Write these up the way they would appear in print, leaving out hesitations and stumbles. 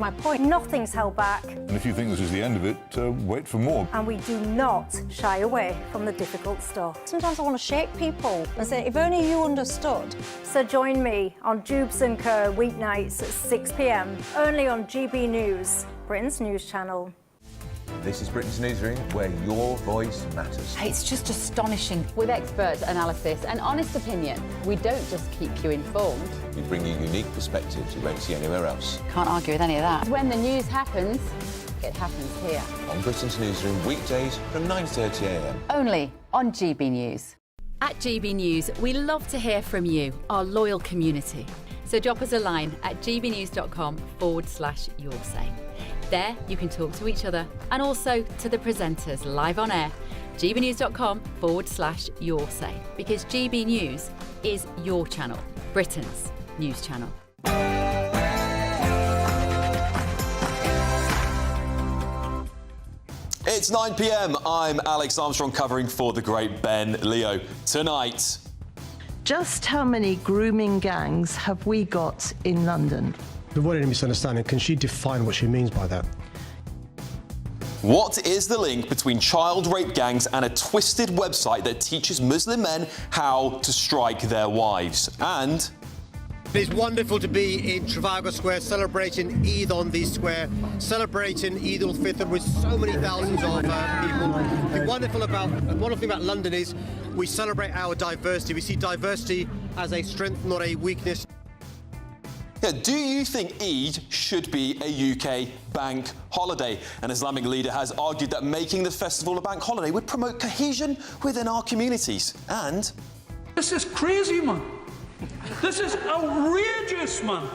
My point, nothing's held back. And if you think this is the end of it, wait for more. And we do not shy away from the difficult stuff. Sometimes I want to shake people and say, if only you understood. So join me on Jubes and Kerr weeknights at 6 p.m, only on GB News, Britain's news channel. This is Britain's Newsroom, where your voice matters. It's just astonishing. With expert analysis and honest opinion, we don't just keep you informed. We bring you unique perspectives you won't see anywhere else. Can't argue with any of that. When the news happens, it happens here. On Britain's Newsroom, weekdays from 9:30 a.m. Only on GB News. At GB News, we love to hear from you, our loyal community. So drop us a line at gbnews.com/yoursay. There, you can talk to each other and also to the presenters live on air. gbnews.com/yoursay, because GB News is your channel, Britain's news channel. It's 9 p.m. I'm Alex Armstrong covering for the great Ben Leo. Tonight, just how many grooming gangs have we got in London? To avoid any misunderstanding, can she define what she means by that? what is the link between child rape gangs and a twisted website that teaches Muslim men how to strike their wives? And it's wonderful to be in Trafalgar Square celebrating Eid on the square, celebrating Eid al-Fitr with so many thousands of people. The wonderful thing about London is we celebrate our diversity. We see diversity as a strength, not a weakness. yeah, do you think Eid should be a UK bank holiday? An Islamic leader has argued that making the festival a bank holiday would promote cohesion within our communities. And this is crazy, man. This is outrageous, man.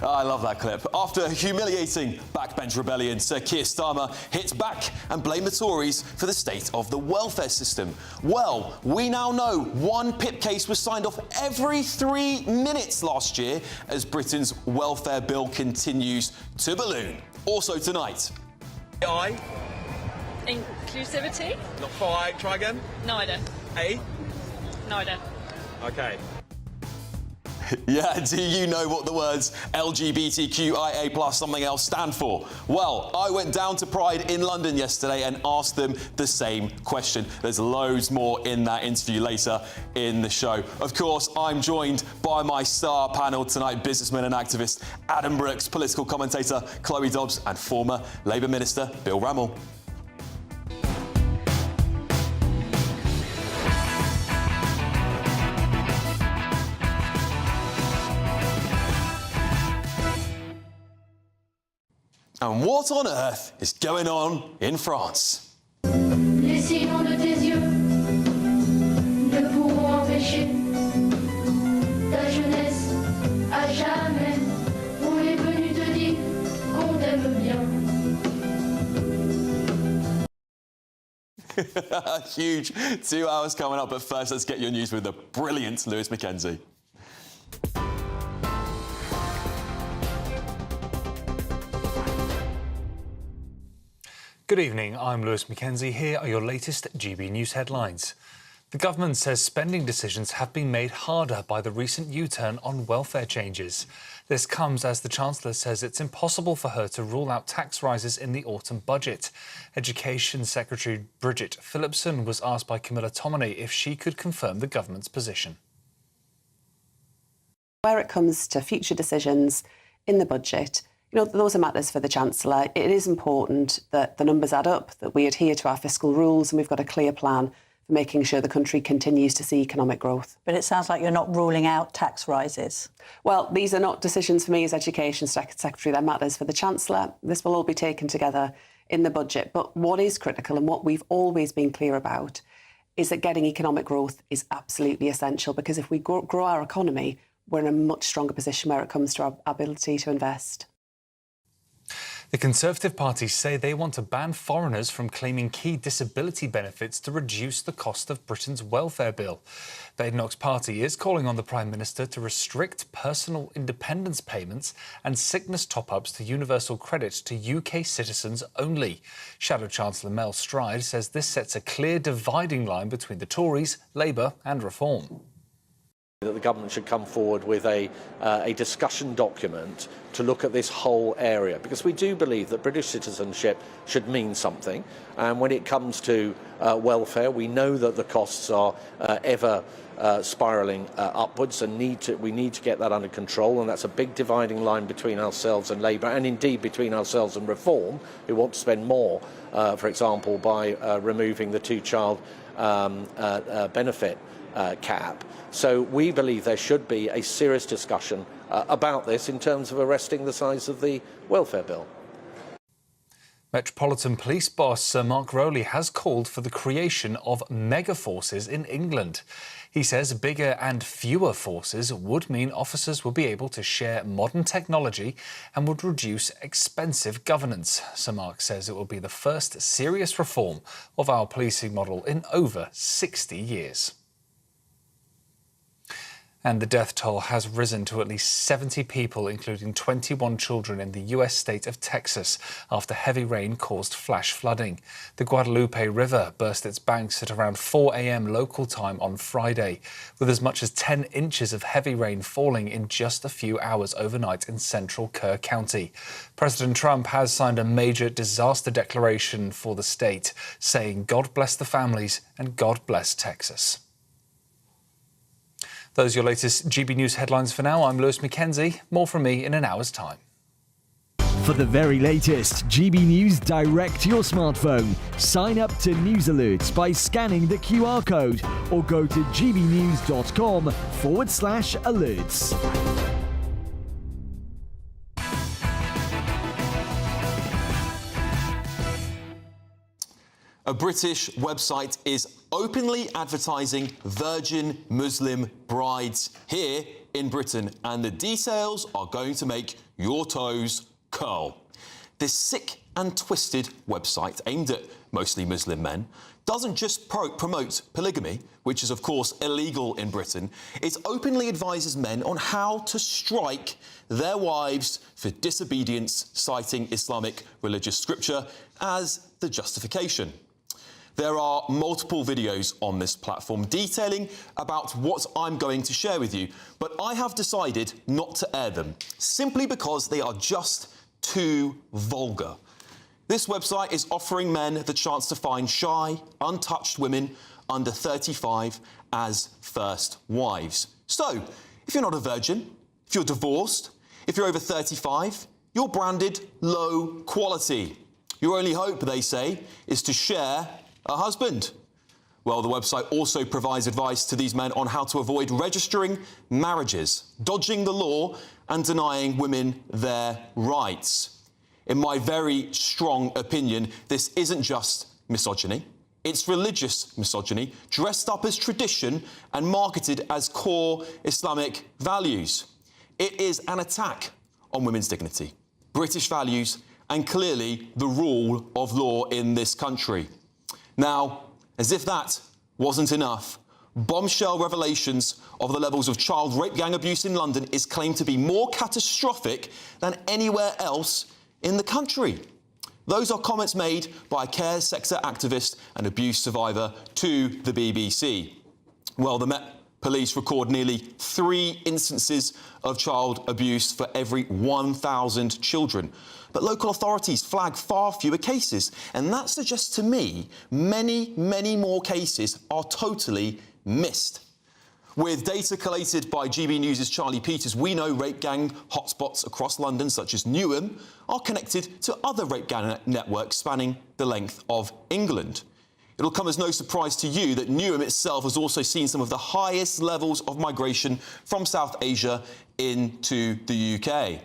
I love that clip. After humiliating backbench rebellion, Sir Keir Starmer hits back and blamed the Tories for the state of the welfare system. Well, we now know one PIP case was signed off every 3 minutes last year as Britain's welfare bill continues to balloon. Also tonight. I. Inclusivity? Not quite. Try again. No idea. A. No idea. Okay. Yeah, do you know what the words LGBTQIA+ something else stand for? Well, I went down to Pride in London yesterday and asked them the same question. There's loads more in that interview later in the show. Of course, I'm joined by my star panel tonight, businessman and activist Adam Brooks, political commentator Chloe Dobbs, and former Labour Minister Bill Rammell. And what on earth is going on in France? Les cils de tes yeux ne pourront empêcher ta jeunesse à jamais. On est venu te dire qu'on t'aime bien. Huge 2 hours coming up, but first let's get your news with the brilliant Lewis Mackenzie. Good evening, I'm Lewis Mackenzie. Here are your latest GB News headlines. The government says spending decisions have been made harder by the recent U-turn on welfare changes. This comes as the Chancellor says it's impossible for her to rule out tax rises in the autumn budget. Education Secretary Bridget Phillipson was asked by Camilla Tominey if she could confirm the government's position. Where it comes to future decisions in the budget, those are matters for the Chancellor. It is important that the numbers add up, that we adhere to our fiscal rules, and we've got a clear plan for making sure the country continues to see economic growth. But it sounds like you're not ruling out tax rises. Well, these are not decisions for me as Education Secretary. They're matters for the Chancellor. This will all be taken together in the budget. But what is critical, and what we've always been clear about, is that getting economic growth is absolutely essential, because if we grow our economy, we're in a much stronger position where it comes to our ability to invest. The Conservative Party say they want to ban foreigners from claiming key disability benefits to reduce the cost of Britain's welfare bill. Badenoch's party is calling on the Prime Minister to restrict personal independence payments and sickness top-ups to universal credit to UK citizens only. Shadow Chancellor Mel Stride says this sets a clear dividing line between the Tories, Labour and Reform. That the government should come forward with a discussion document to look at this whole area, because we do believe that British citizenship should mean something, and when it comes to welfare, we know that the costs are ever spiralling upwards, and we need to get that under control, and that's a big dividing line between ourselves and Labour, and indeed between ourselves and Reform, who want to spend more, for example, by removing the two-child benefit cap. So we believe there should be a serious discussion about this in terms of arresting the size of the welfare bill. Metropolitan Police boss Sir Mark Rowley has called for the creation of mega forces in England. He says bigger and fewer forces would mean officers will be able to share modern technology and would reduce expensive governance. Sir Mark says it will be the first serious reform of our policing model in over 60 years. And the death toll has risen to at least 70 people, including 21 children in the US state of Texas, after heavy rain caused flash flooding. The Guadalupe River burst its banks at around 4 a.m. local time on Friday, with as much as 10 inches of heavy rain falling in just a few hours overnight in central Kerr County. President Trump has signed a major disaster declaration for the state, saying God bless the families and God bless Texas. Those are your latest GB News headlines for now. I'm Lewis Mackenzie. More from me in an hour's time. For the very latest GB News direct to your smartphone, sign up to News Alerts by scanning the QR code or go to gbnews.com/alerts. A British website is openly advertising virgin Muslim brides here in Britain, and the details are going to make your toes curl. This sick and twisted website, aimed at mostly Muslim men, doesn't just promote polygamy, which is of course illegal in Britain. It openly advises men on how to strike their wives for disobedience, citing Islamic religious scripture as the justification. There are multiple videos on this platform detailing about what I'm going to share with you, but I have decided not to air them, simply because they are just too vulgar. This website is offering men the chance to find shy, untouched women under 35 as first wives. So, if you're not a virgin, if you're divorced, if you're over 35, you're branded low quality. Your only hope, they say, is to share a husband. Well, the website also provides advice to these men on how to avoid registering marriages, dodging the law and denying women their rights. In my very strong opinion, this isn't just misogyny. It's religious misogyny, dressed up as tradition and marketed as core Islamic values. It is an attack on women's dignity, British values, and clearly the rule of law in this country. Now, as if that wasn't enough, bombshell revelations of the levels of child rape gang abuse in London is claimed to be more catastrophic than anywhere else in the country. Those are comments made by a care sector activist and abuse survivor to the BBC. Well, the Met Police record nearly 3 instances of child abuse for every 1,000 children. But local authorities flag far fewer cases. And that suggests to me many, many more cases are totally missed. With data collated by GB News' Charlie Peters, we know rape gang hotspots across London, such as Newham, are connected to other rape gang networks spanning the length of England. It'll come as no surprise to you that Newham itself has also seen some of the highest levels of migration from South Asia into the UK.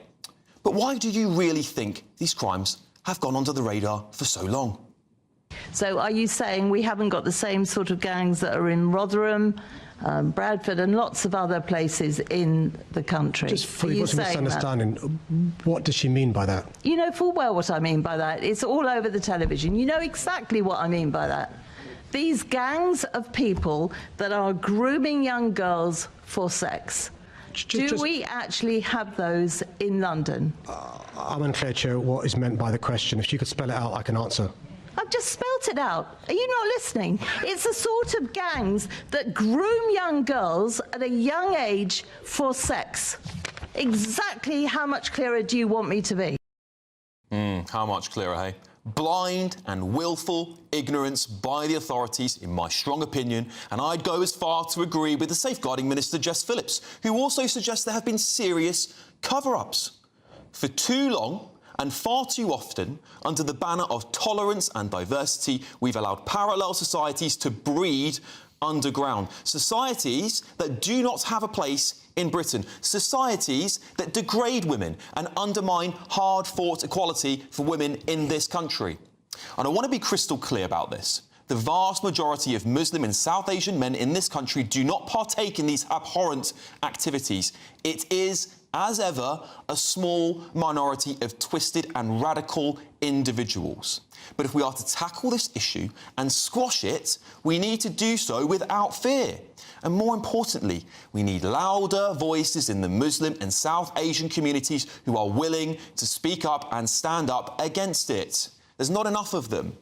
But why do you really think these crimes have gone under the radar for so long? So are you saying we haven't got the same sort of gangs that are in Rotherham, Bradford and lots of other places in the country? Just for what's a misunderstanding, what does she mean by that? You know full well what I mean by that. It's all over the television. You know exactly what I mean by that. These gangs of people that are grooming young girls for sex. Do we actually have those in London? I'm unclear, Chair, what is meant by the question. If you could spell it out, I can answer. I've just spelt sort it out. Are you not listening? It's the sort of gangs that groom young girls at a young age for sex. Exactly how much clearer do you want me to be? How much clearer, hey? Blind and willful ignorance by the authorities, in my strong opinion, and I'd go as far to agree with the Safeguarding Minister, Jess Phillips, who also suggests there have been serious cover-ups. For too long, and far too often, under the banner of tolerance and diversity, we've allowed parallel societies to breed underground. Societies that do not have a place in Britain. Societies that degrade women and undermine hard-fought equality for women in this country. And I want to be crystal clear about this. The vast majority of Muslim and South Asian men in this country do not partake in these abhorrent activities. It is, as ever, a small minority of twisted and radical individuals. But if we are to tackle this issue and squash it, we need to do so without fear. And more importantly, we need louder voices in the Muslim and South Asian communities who are willing to speak up and stand up against it. There's not enough of them.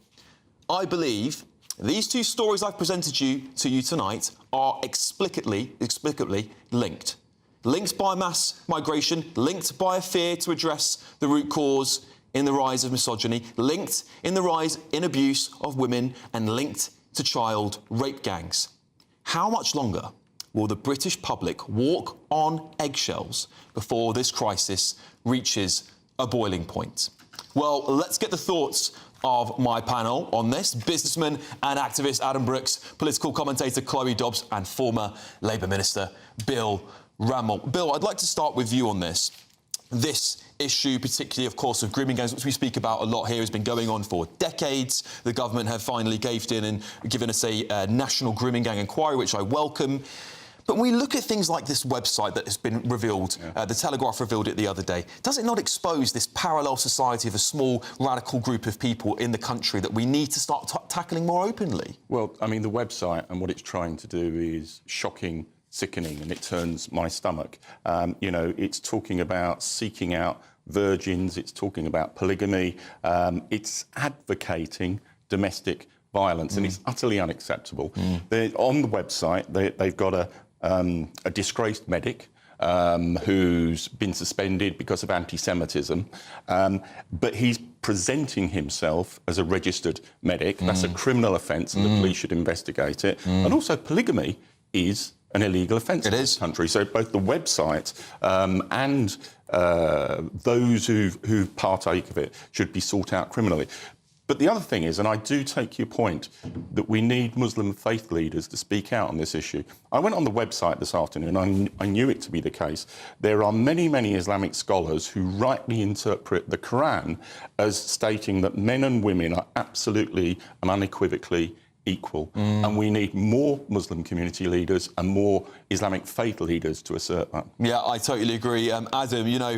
I believe these two stories I've presented to you tonight are explicitly linked. Linked by mass migration, linked by a fear to address the root cause in the rise of misogyny, linked in the rise in abuse of women, and linked to child rape gangs. How much longer will the British public walk on eggshells before this crisis reaches a boiling point? Well, let's get the thoughts of my panel on this. Businessman and activist Adam Brooks, political commentator Chloe Dobbs, and former Labour Minister Bill Rammell. Bill, I'd like to start with you on this. This issue, particularly, of course, of grooming gangs, which we speak about a lot here, has been going on for decades. The government have finally caved in and given us a national grooming gang inquiry, which I welcome. But when we look at things like this website that has been revealed, The Telegraph revealed it the other day, does it not expose this parallel society of a small, radical group of people in the country that we need to start tackling more openly? Well, I mean, the website and what it's trying to do is shocking, sickening, and it turns my stomach. You know, it's talking about seeking out virgins, it's talking about polygamy, it's advocating domestic violence, and it's utterly unacceptable. On the website, they've got a disgraced medic who's been suspended because of anti-Semitism, but he's presenting himself as a registered medic. That's a criminal offence, and the police should investigate it. And also, polygamy is an illegal offence in this country. So both the website and those who partake of it should be sought out criminally. But the other thing is, and I do take your point, that we need Muslim faith leaders to speak out on this issue. I went on the website this afternoon, and I knew it to be the case. There are many, many Islamic scholars who rightly interpret the Quran as stating that men and women are absolutely and unequivocally equal, and we need more Muslim community leaders and more Islamic faith leaders to assert that. Yeah, I totally agree. Adam, you know,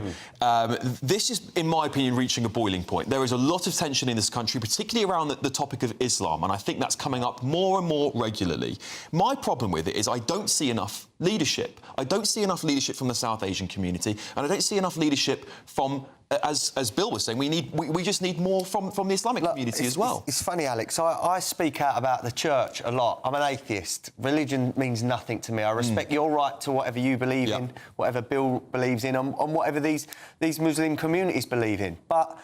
this is, in my opinion, reaching a boiling point. There is a lot of tension in this country, particularly around the topic of Islam, and I think that's coming up more and more regularly. My problem with it is I don't see enough leadership. I don't see enough leadership from the South Asian community, and I don't see enough leadership from, as Bill was saying, we just need more from the Islamic community as well. It's funny, Alex. I speak out about the church a lot. I'm an atheist. Religion means nothing to me. I respect your right to whatever you believe in, whatever Bill believes in, and whatever these Muslim communities believe in. But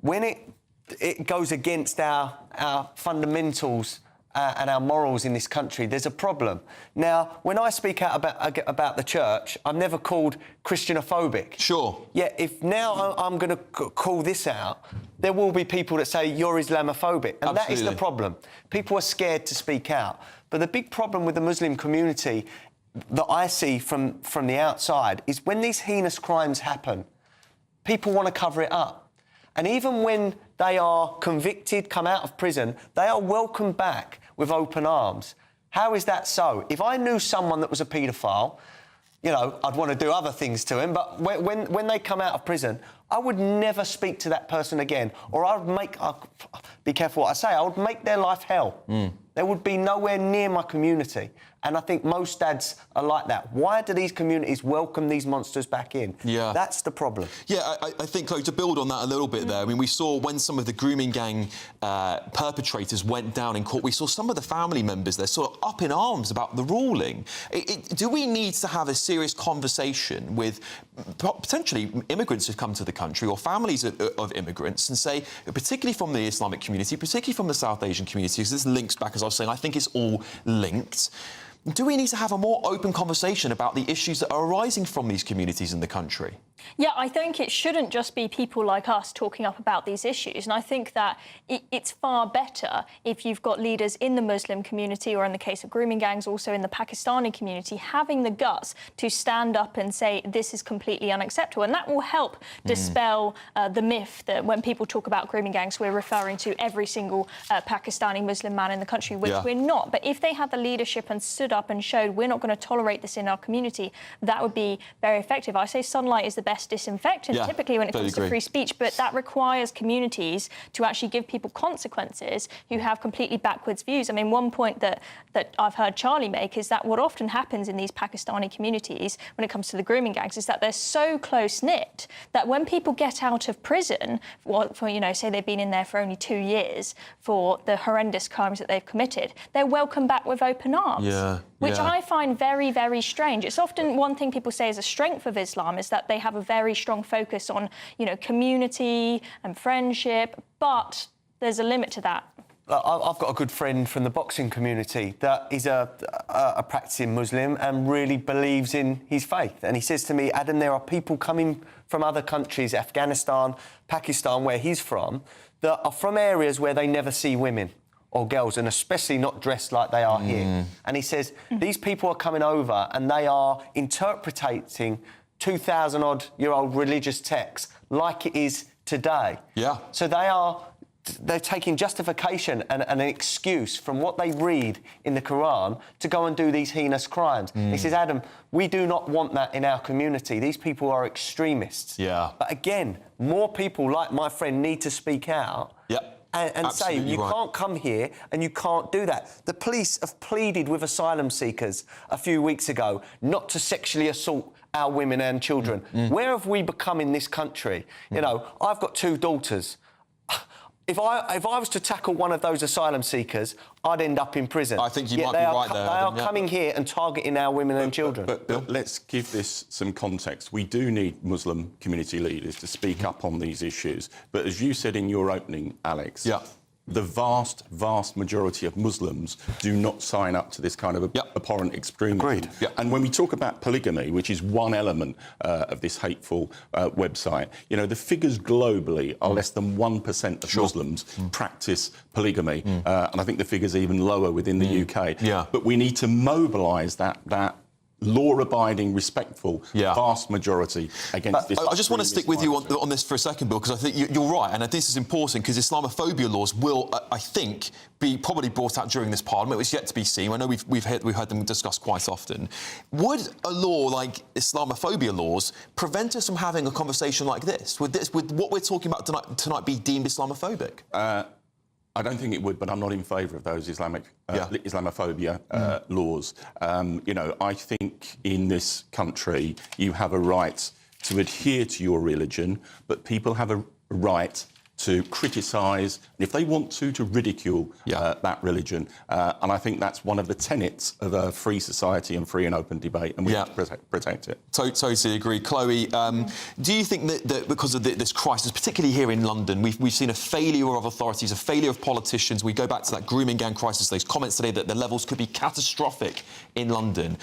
when it goes against our fundamentals and our morals in this country, there's a problem. Now, when I speak out about the church, I'm never called Christianophobic. Sure. Yeah, if now I'm going to call this out, there will be people that say you're Islamophobic, and that is the problem. People are scared to speak out. But the big problem with the Muslim community that I see from the outside is when these heinous crimes happen, people want to cover it up. And even when they are convicted, come out of prison, they are welcomed back with open arms. How is that so? If I knew someone that was a paedophile, you know, I'd want to do other things to him, but when they come out of prison, I would never speak to that person again, or be careful what I say, I would make their life hell. They would be nowhere near my community. And I think most dads are like that. Why do these communities welcome these monsters back in? Yeah. That's the problem. Yeah, I think, Chloe, to build on that a little bit there, I mean, we saw when some of the grooming gang perpetrators went down in court, we saw some of the family members there sort of up in arms about the ruling. Do we need to have a serious conversation with potentially immigrants who've come to the country or families of immigrants and say, particularly from the Islamic community, particularly from the South Asian community, because this links back, as I was saying, I think it's all linked. Do we need to have a more open conversation about the issues that are arising from these communities in the country? Yeah, I think it shouldn't just be people like us talking up about these issues. And I think that it's far better if you've got leaders in the Muslim community, or in the case of grooming gangs, also in the Pakistani community, having the guts to stand up and say this is completely unacceptable. And that will help dispel the myth that when people talk about grooming gangs, we're referring to every single Pakistani Muslim man in the country, which we're not. But if they had the leadership and stood up and showed we're not going to tolerate this in our community, that would be very effective. I say sunlight is the best disinfectant, typically, when it comes to free speech, but that requires communities to actually give people consequences who have completely backwards views. I mean, one point that I've heard Charlie make is that what often happens in these Pakistani communities when it comes to the grooming gangs is that they're so close-knit that when people get out of prison, for you know, say they've been in there for only 2 years for the horrendous crimes that they've committed, they're welcomed back with open arms. Which I find very, very strange. It's often one thing people say is a strength of Islam is that they have a very strong focus on, you know, community and friendship, but there's a limit to that. I've got a good friend from the boxing community that is a practicing Muslim and really believes in his faith. And he says to me, Adam, there are people coming from other countries, Afghanistan, Pakistan, where he's from, that are from areas where they never see women or girls, and especially not dressed like they are here. And he says, these people are coming over and they are interpreting 2,000-odd-year-old religious texts like it is today. So they're taking justification and an excuse from what they read in the Quran to go and do these heinous crimes. He says, Adam, we do not want that in our community. These people are extremists. But again, more people like my friend need to speak out. And say, you can't come here and you can't do that. The police have pleaded with asylum seekers a few weeks ago not to sexually assault our women and children. Where have we become in this country? You know, I've got 2 daughters. If I was to tackle one of those asylum seekers, I'd end up in prison. I think you might be right there. They are coming here and targeting our women and children. But let's give this some context. We do need Muslim community leaders to speak up on these issues. But as you said in your opening, Alex, the vast, vast majority of Muslims do not sign up to this kind of abhorrent extremism. And when we talk about polygamy, which is one element of this hateful website, you know, the figures globally are less than 1% of Muslims practice polygamy. And I think the figure's even lower within the UK. But we need to mobilise that law-abiding, respectful, vast majority against this. I just want to stick with you on this for a second, Bill, because I think you're right, and this is important because Islamophobia laws will, I think, be probably brought out during this Parliament. It's yet to be seen. I know we've heard them discussed quite often. Would a law like Islamophobia laws prevent us from having a conversation like this? Would what we're talking about tonight be deemed Islamophobic? I don't think it would, but I'm not in favour of those Islamophobia laws. You know, I think in this country you have a right to adhere to your religion, but people have a right to criticise, and if they want to ridicule that religion. And I think that's one of the tenets of a free society and free and open debate, and we have to protect it. Totally agree. Chloe, do you think that because of this crisis, particularly here in London, we've seen a failure of authorities, a failure of politicians? We go back to that grooming gang crisis, those comments today that the levels could be catastrophic in London.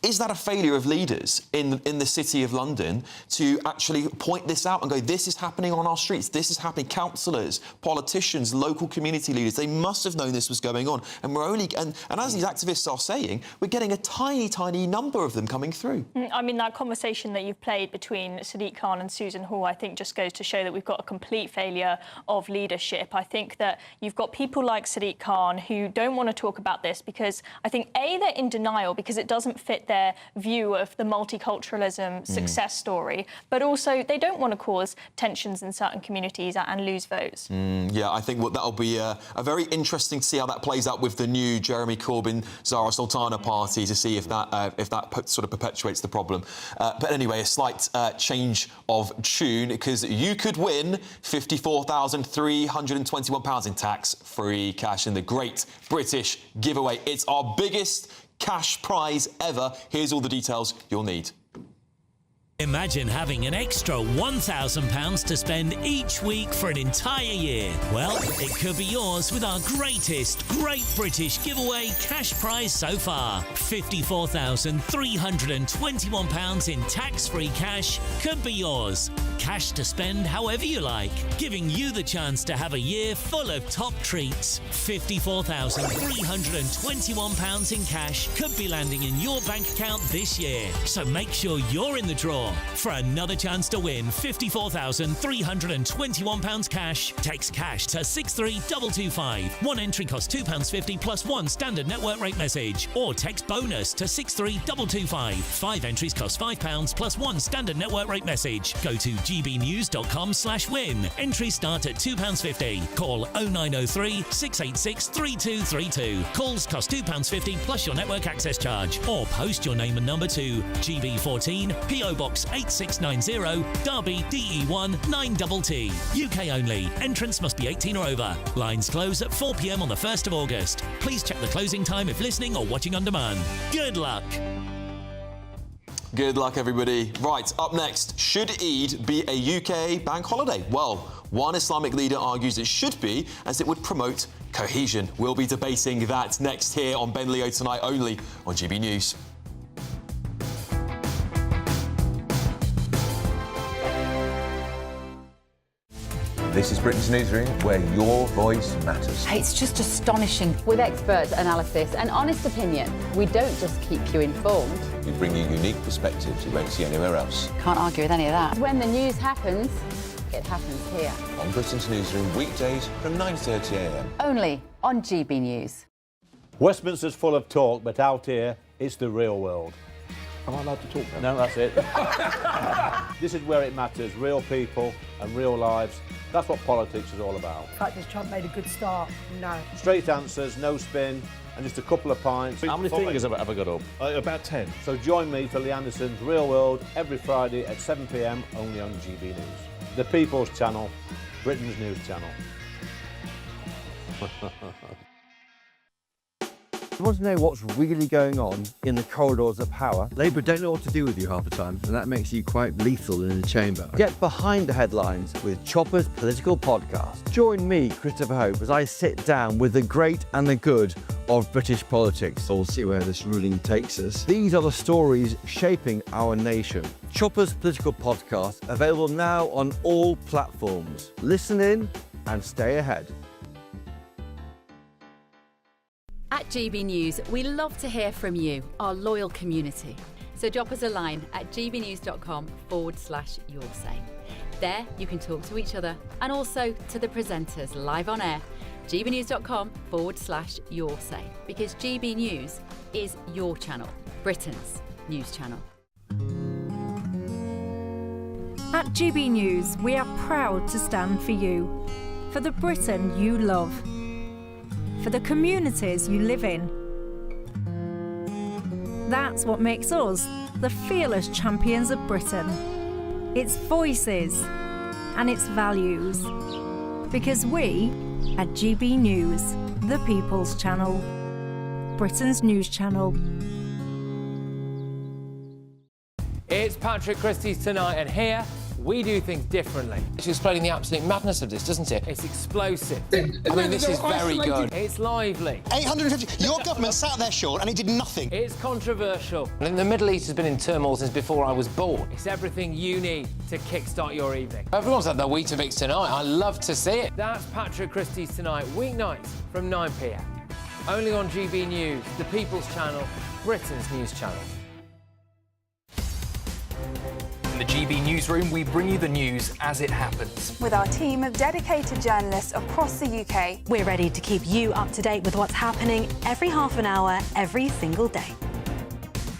Is that a failure of leaders in the City of London to actually point this out and go, this is happening on our streets, this is happening? Councillors, politicians, local community leaders, they must have known this was going on. And we're only, and as these activists are saying, we're getting a tiny, tiny number of them coming through. I mean, that conversation that you've played between Sadiq Khan and Susan Hall, I think just goes to show that we've got a complete failure of leadership. I think that you've got people like Sadiq Khan who don't want to talk about this because I think, A, they're in denial because it doesn't fit their view of the multiculturalism success story, but also they don't want to cause tensions in certain communities and lose votes. Yeah, I think that'll be a very interesting to see how that plays out with the new Jeremy Corbyn, Zara Sultana party, to see if that sort of perpetuates the problem. But anyway, a slight change of tune, because you could win £54,321 in tax-free cash in the Great British Giveaway. It's our biggest cash prize ever. Here's all the details you'll need. Imagine having an extra £1,000 to spend each week for an entire year. Well, it could be yours with our greatest Great British Giveaway cash prize so far. £54,321 in tax-free cash could be yours. Cash to spend however you like, giving you the chance to have a year full of top treats. £54,321 in cash could be landing in your bank account this year. So make sure you're in the draw for another chance to win £54,321 cash. Text cash to 63225. One entry costs £2.50 plus one standard network rate message. Or text bonus to 63225. 5 entries cost £5 plus one standard network rate message. Go to gbnews.com/win. Entries start at £2.50. Call 0903 686 3232. Calls cost £2.50 plus your network access charge. Or post your name and number to GB14 PO Box 8690 Derby DE1 9TT. UK only. Entrance must be 18 or over. Lines close at 4 p.m. on the 1st of August. Please check the closing time if listening or watching on demand. Good luck. Good luck, everybody. Right, up next, should Eid be a UK bank holiday? Well, one Islamic leader argues it should be, as it would promote cohesion. We'll be debating that next here on Ben Leo Tonight, only on GB News. This is Britain's newsroom, where your voice matters. It's just astonishing. With expert analysis and honest opinion, we don't just keep you informed. We bring you unique perspectives you won't see anywhere else. Can't argue with any of that. When the news happens, it happens here. On Britain's newsroom, weekdays from 9:30 a.m. Only on GB News. Westminster's full of talk, but out here, it's the real world. Am I allowed to talk now? No, that's it. This is where it matters, real people and real lives. That's what politics is all about. The fact has Trump made a good start? No. Straight answers, no spin, and just a couple of pints. How many fingers have I got up? About 10. So join me for Lee Anderson's Real World every Friday at 7 p.m. only on GB News. The People's Channel, Britain's news channel. You want to know what's really going on in the corridors of power? Labour don't know what to do with you half the time, and that makes you quite lethal in the chamber. Get behind the headlines with Chopper's Political Podcast. Join me, Christopher Hope, as I sit down with the great and the good of British politics. We'll see where this ruling takes us. These are the stories shaping our nation. Chopper's Political Podcast, available now on all platforms. Listen in and stay ahead. At GB News, we love to hear from you, our loyal community. So drop us a line at gbnews.com/yoursay. There you can talk to each other and also to the presenters live on air. gbnews.com/yoursay, because GB News is your channel, Britain's news channel. At GB News, we are proud to stand for you, for the Britain you love, for the communities you live in. That's what makes us the fearless champions of Britain. Its voices and its values. Because we, at GB News, the People's Channel, Britain's news channel. It's Patrick Christie's Tonight, and here we do things differently. It's explaining the absolute madness of this, doesn't it? It's explosive. I mean, this is very good. It's lively. 850. Your government sat there, Sean, and it did nothing. It's controversial. And the Middle East has been in turmoil since before I was born. It's everything you need to kickstart your evening. Everyone's had their Weetabix tonight. I love to see it. That's Patrick Christie's Tonight, weeknights from 9 p.m. Only on GB News, the People's Channel, Britain's news channel. In the GB newsroom, we bring you the news as it happens. With our team of dedicated journalists across the UK, we're ready to keep you up to date with what's happening every half an hour, every single day.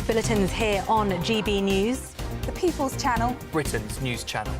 Bulletins here on GB News, the People's Channel, Britain's news channel.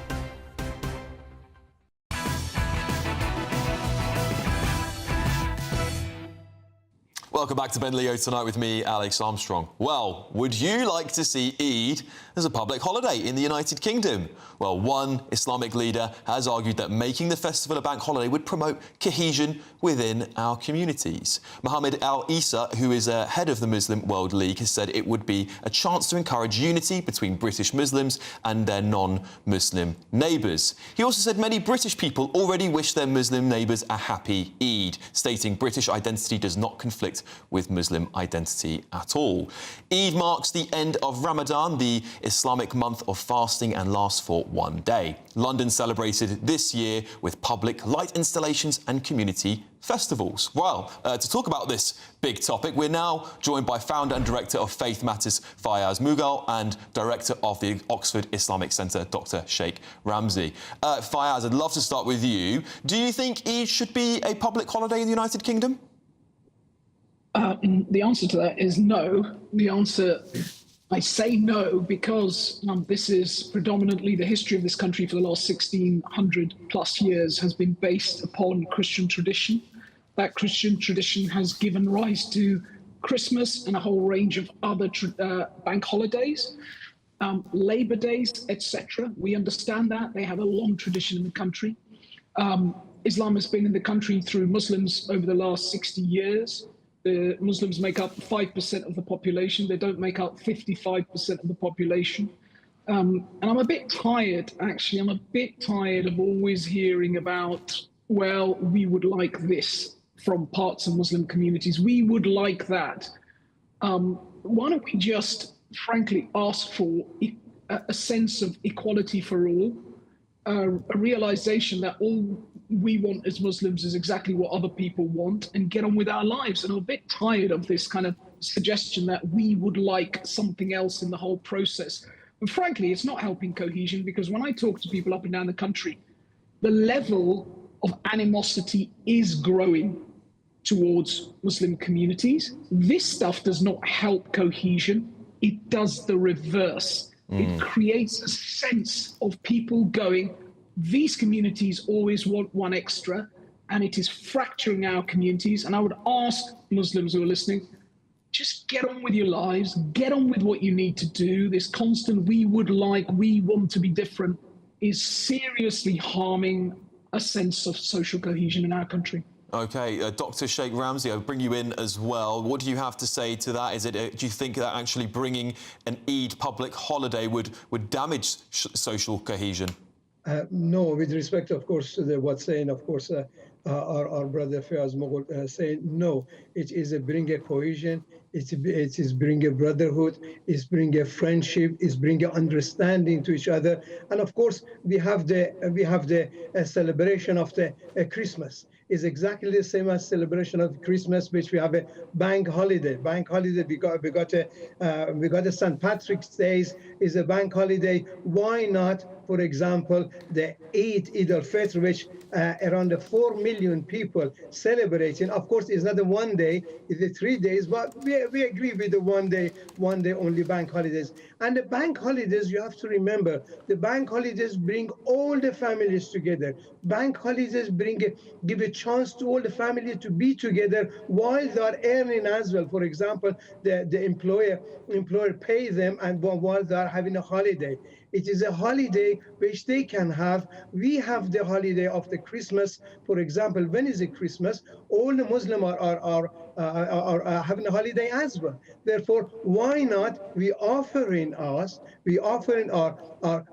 Welcome back to Ben Leo tonight with me, Alex Armstrong. Well, would you like to see Eid as a public holiday in the United Kingdom? Well, one Islamic leader has argued that making the festival a bank holiday would promote cohesion within our communities. Mohammed Al-Isa, who is head of the Muslim World League, has said it would be a chance to encourage unity between British Muslims and their non-Muslim neighbours. He also said many British people already wish their Muslim neighbours a happy Eid, stating British identity does not conflict with Muslim identity at all. Eid marks the end of Ramadan, the Islamic month of fasting, and lasts for one day. London celebrated this year with public light installations and community festivals. Well, to talk about this big topic, we're now joined by founder and director of Faith Matters, Fayaz Mughal, and director of the Oxford Islamic Centre, Dr. Sheikh Ramzi. Fayaz, I'd love to start with you. Do you think Eid should be a public holiday in the United Kingdom? The answer to that is no. The answer, I say no because this is predominantly the history of this country for the last 1,600 plus years has been based upon Christian tradition. That Christian tradition has given rise to Christmas and a whole range of other bank holidays, Labour Days, etc. We understand that. They have a long tradition in the country. Islam has been in the country through Muslims over the last 60 years. The Muslims make up 5% of the population. They don't make up 55% of the population. And I'm a bit tired, actually. I'm a bit tired of always hearing about, well, we would like this from parts of Muslim communities. We would like that. Why don't we just, frankly, ask for a sense of equality for all, a realization that all we want as Muslims is exactly what other people want, and get on with our lives. And I'm a bit tired of this kind of suggestion that we would like something else in the whole process. And frankly, it's not helping cohesion, because when I talk to people up and down the country, the level of animosity is growing towards Muslim communities. This stuff does not help cohesion. It does the reverse. It creates a sense of people going, these communities always want one extra, and it is fracturing our communities. And I would ask Muslims who are listening, just get on with your lives, get on with what you need to do. This constant we would like, we want to be different is seriously harming a sense of social cohesion in our country. OK, Dr. Sheikh Ramzi, I'll bring you in as well. What do you have to say to that? Do you think that actually bringing an Eid public holiday would damage social cohesion? No, with respect, of course, to what's saying, of course, our brother Fayaz Mughal saying, no, it is bring a cohesion, it is bring a brotherhood, it's bring a friendship, it's bring a understanding to each other. And of course, we have the celebration of the Christmas. Is exactly the same as celebration of Christmas, which we have a bank holiday. Bank holiday, we got a St. Patrick's Day is a bank holiday. Why not, for example, the Eid al-Fitr, which around 4 million people celebrating? Of course, it's not a one day, it's 3 days, but we agree with the one day only bank holidays. And the bank holidays, you have to remember, the bank holidays bring all the families together. Bank holidays give a chance to all the family to be together while they are earning as well. For example, the employer pay them, and while they are having a holiday. It is a holiday which they can have. We have the holiday of the Christmas. For example, when is it Christmas? All the Muslims are having a holiday as well. Therefore, why not we offering our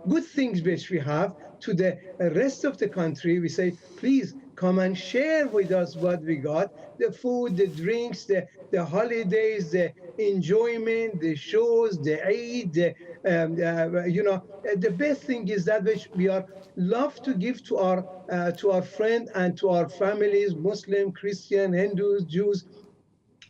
good things which we have to the rest of the country? We say, please come and share with us what we got, the food, the drinks, the holidays, the enjoyment, the shows, the Eid, the best thing is that which we are love to give to our friend and to our families, Muslim, Christian, Hindus, Jews,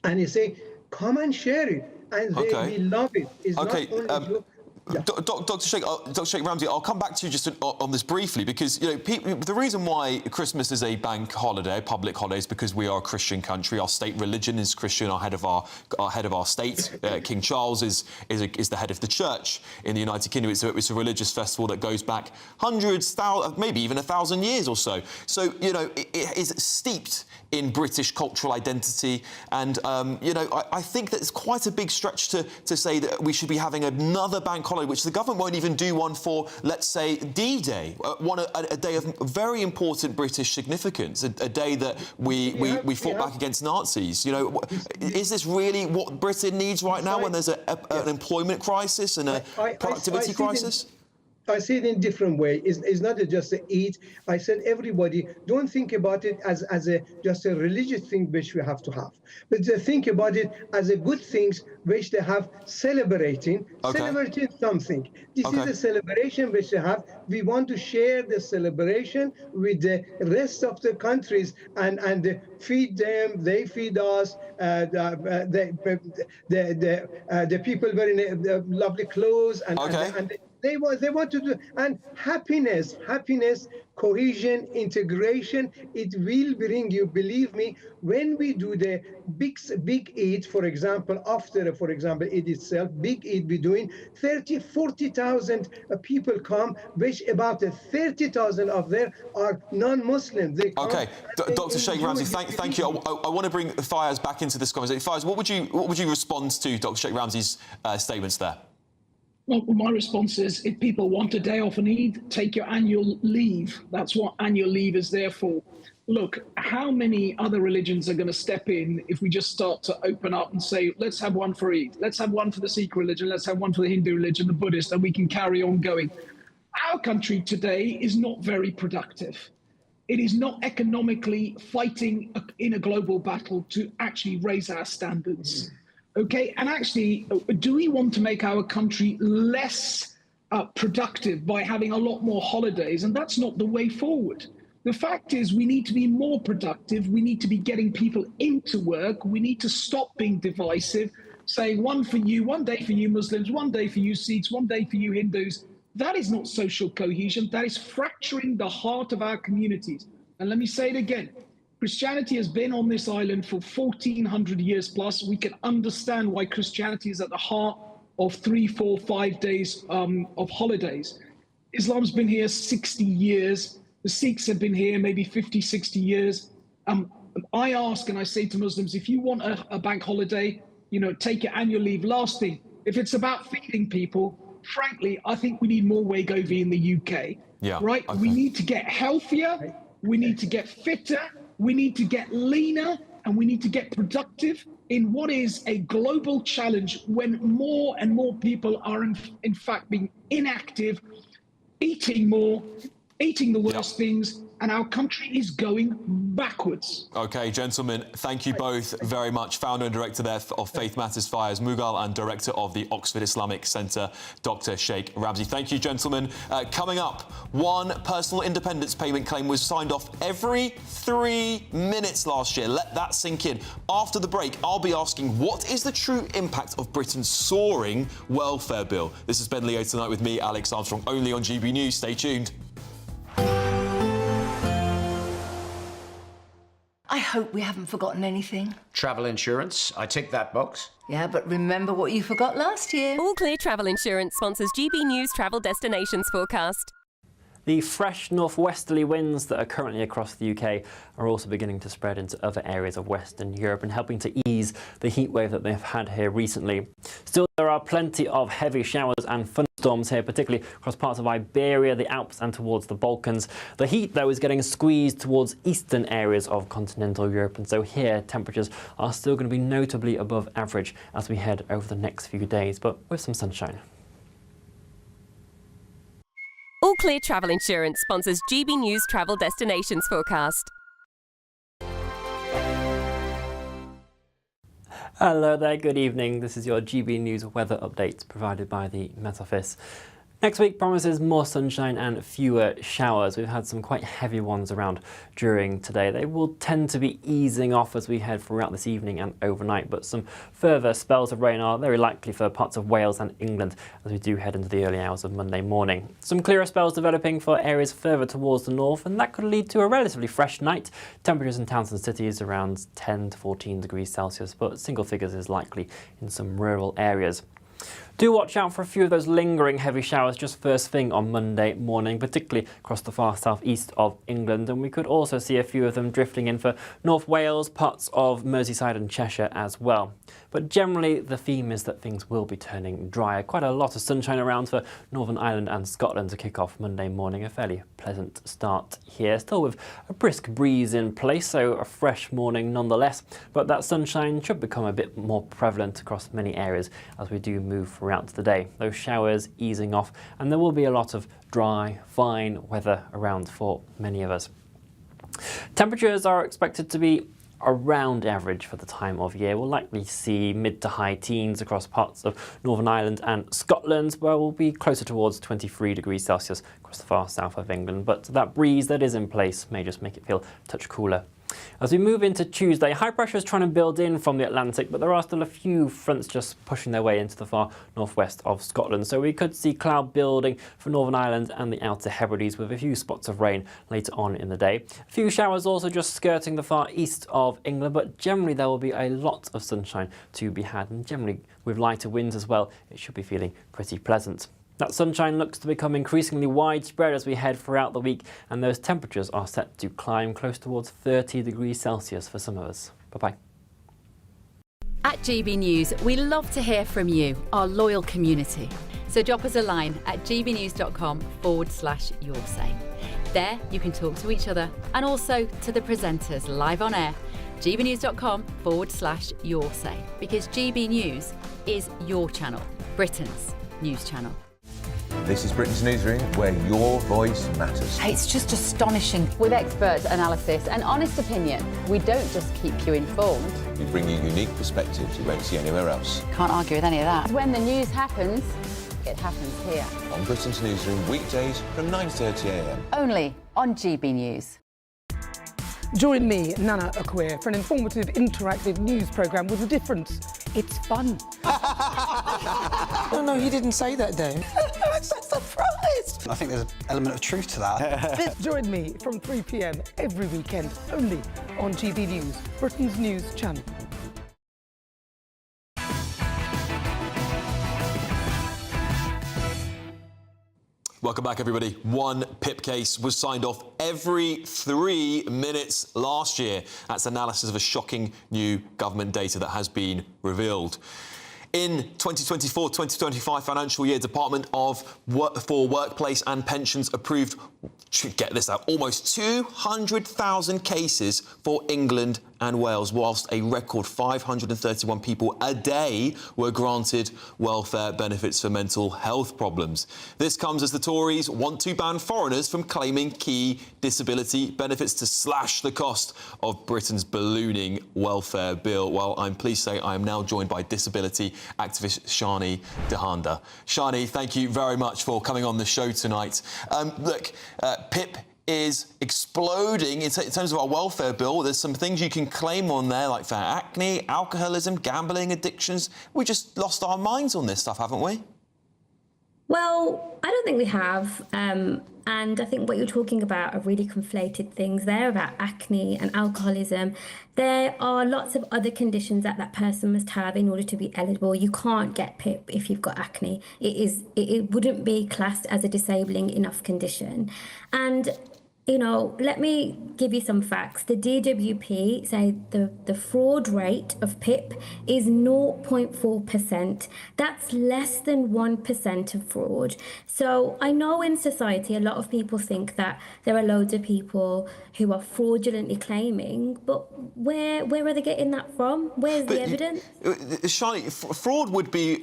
and you say, come and share it, and they love it. It's not only Dr. Sheikh Ramsey, I'll come back to you just on this briefly, because the reason why Christmas is a bank holiday, a public holiday, is because we are a Christian country. Our state religion is Christian. Our head of our state, King Charles, is the head of the church in the United Kingdom. It's a religious festival that goes back hundreds, thousands, maybe even 1,000 years or so. So it is steeped in British cultural identity, and I think that it's quite a big stretch to say that we should be having another bank holiday, which the government won't even do one for, let's say, D-Day, a day of very important British significance, a day that we fought back against Nazis. Is this really what Britain needs right now, when there's an employment crisis and a productivity crisis? I see it in a different way. It's not just a Eid. I said everybody don't think about it as just a religious thing which we have to have, but think about it as a good things which they have celebrating something. This is a celebration which they have. We want to share the celebration with the rest of the countries and feed them. They feed us. The people wearing lovely clothes and they want to do, and happiness, cohesion, integration. It will bring you, believe me, when we do the big Eid, for example, after, Eid itself, big Eid, we're doing 40,000 people come, which about 30,000 of them are non-Muslims. Okay, Dr. Sheikh Ramsey, thank you. I want to bring Fayez back into this conversation. Fayez, what would you respond to Dr. Sheikh Ramsey's statements there? Well, my response is, if people want a day off an Eid, take your annual leave. That's what annual leave is there for. Look, how many other religions are going to step in if we just start to open up and say, let's have one for Eid, let's have one for the Sikh religion, let's have one for the Hindu religion, the Buddhist, and we can carry on going. Our country today is not very productive. It is not economically fighting in a global battle to actually raise our standards. Okay, and actually, do we want to make our country less productive by having a lot more holidays? And that's not the way forward. The fact is, we need to be more productive. We need to be getting people into work. We need to stop being divisive, saying one day for you Muslims, one day for you Sikhs, one day for you Hindus. That is not social cohesion. That is fracturing the heart of our communities. And let me say it again. Christianity has been on this island for 1,400 years plus. We can understand why Christianity is at the heart of 3, 4, 5 days of holidays. Islam's been here 60 years. The Sikhs have been here maybe 50, 60 years. I ask and I say to Muslims, if you want a bank holiday, take your annual leave. Last thing, if it's about feeding people, frankly, I think we need more Wegovy in the UK. Yeah, right? Okay. We need to get healthier. We need to get fitter. We need to get leaner, and we need to get productive in what is a global challenge when more and more people are in fact being inactive, eating more, eating the worst things, and our country is going backwards. OK, gentlemen, thank you both very much. Founder and director there of Faith Matters, Fayez Mughal, and director of the Oxford Islamic Centre, Dr. Sheikh Ramsey. Thank you, gentlemen. Coming up, one personal independence payment claim was signed off every 3 minutes last year. Let that sink in. After the break, I'll be asking, what is the true impact of Britain's soaring welfare bill? This is Ben Leo tonight with me, Alex Armstrong, only on GB News. Stay tuned. I hope we haven't forgotten anything. Travel insurance, I tick that box. Yeah, but remember what you forgot last year. All Clear Travel Insurance sponsors GB News Travel Destinations Forecast. The fresh northwesterly winds that are currently across the UK are also beginning to spread into other areas of Western Europe and helping to ease the heat wave that they've had here recently. Still, there are plenty of heavy showers and thunderstorms here, particularly across parts of Iberia, the Alps and towards the Balkans. The heat, though, is getting squeezed towards eastern areas of continental Europe, and so here temperatures are still going to be notably above average as we head over the next few days, but with some sunshine. All Clear Travel Insurance sponsors GB News Travel Destinations Forecast. Hello there, good evening. This is your GB News weather update provided by the Met Office. Next week promises more sunshine and fewer showers. We've had some quite heavy ones around during today. They will tend to be easing off as we head throughout this evening and overnight, but some further spells of rain are very likely for parts of Wales and England as we do head into the early hours of Monday morning. Some clearer spells developing for areas further towards the north, and that could lead to a relatively fresh night. Temperatures in towns and cities around 10 to 14 degrees Celsius, but single figures is likely in some rural areas. Do watch out for a few of those lingering heavy showers just first thing on Monday morning, particularly across the far southeast of England, and we could also see a few of them drifting in for North Wales, parts of Merseyside and Cheshire as well. But generally the theme is that things will be turning drier. Quite a lot of sunshine around for Northern Ireland and Scotland to kick off Monday morning. A fairly pleasant start here, still with a brisk breeze in place, so a fresh morning nonetheless, but that sunshine should become a bit more prevalent across many areas as we do move throughout the day. Those showers easing off, and there will be a lot of dry, fine weather around for many of us. Temperatures are expected to be around average for the time of year. We'll likely see mid to high teens across parts of Northern Ireland and Scotland, where we'll be closer towards 23 degrees Celsius across the far south of England. But that breeze that is in place may just make it feel a touch cooler. As we move into Tuesday, high pressure is trying to build in from the Atlantic, but there are still a few fronts just pushing their way into the far northwest of Scotland. So we could see cloud building for Northern Ireland and the Outer Hebrides with a few spots of rain later on in the day. A few showers also just skirting the far east of England, but generally there will be a lot of sunshine to be had, and generally with lighter winds as well, it should be feeling pretty pleasant. That sunshine looks to become increasingly widespread as we head throughout the week, and those temperatures are set to climb close towards 30 degrees Celsius for some of us. Bye-bye. At GB News, we love to hear from you, our loyal community. So drop us a line at gbnews.com/yoursay. There you can talk to each other and also to the presenters live on air. gbnews.com/yoursay, because GB News is your channel, Britain's news channel. This is Britain's Newsroom, where your voice matters. It's just astonishing. With expert analysis and honest opinion, we don't just keep you informed. We bring you unique perspectives you won't see anywhere else. Can't argue with any of that. When the news happens, it happens here. On Britain's Newsroom, weekdays from 9:30 a.m. Only on GB News. Join me, Nana Akwe, for an informative, interactive news programme with a difference. It's fun. No, he didn't say that, Dave. I'm so surprised. I think there's an element of truth to that. Join me from 3 p.m. every weekend, only on GB News, Britain's news channel. Welcome back, everybody. One PIP case was signed off every 3 minutes last year. That's analysis of a shocking new government data that has been revealed. In 2024-2025 financial year, Department for Workplace and Pensions approved, get this out, almost 200,000 cases for England and Wales, whilst a record 531 people a day were granted welfare benefits for mental health problems. This comes as the Tories want to ban foreigners from claiming key disability benefits to slash the cost of Britain's ballooning welfare bill. Well, I'm pleased to say I am now joined by disability activist Shani Dehanda. Shani, thank you very much for coming on the show tonight. PIP is exploding in terms of our welfare bill. There's some things you can claim on there, like for acne, alcoholism, gambling, addictions. We just lost our minds on this stuff, haven't we? Well, I don't think we have. And I think what you're talking about are really conflated things there about acne and alcoholism. There are lots of other conditions that that person must have in order to be eligible. You can't get PIP if you've got acne. It wouldn't be classed as a disabling enough condition. And you know, let me give you some facts. The DWP say the fraud rate of PIP is 0.4%. That's less than 1% of fraud. So I know in society a lot of people think that there are loads of people who are fraudulently claiming, but where are they getting that from? Where's the evidence? Shani, fraud would be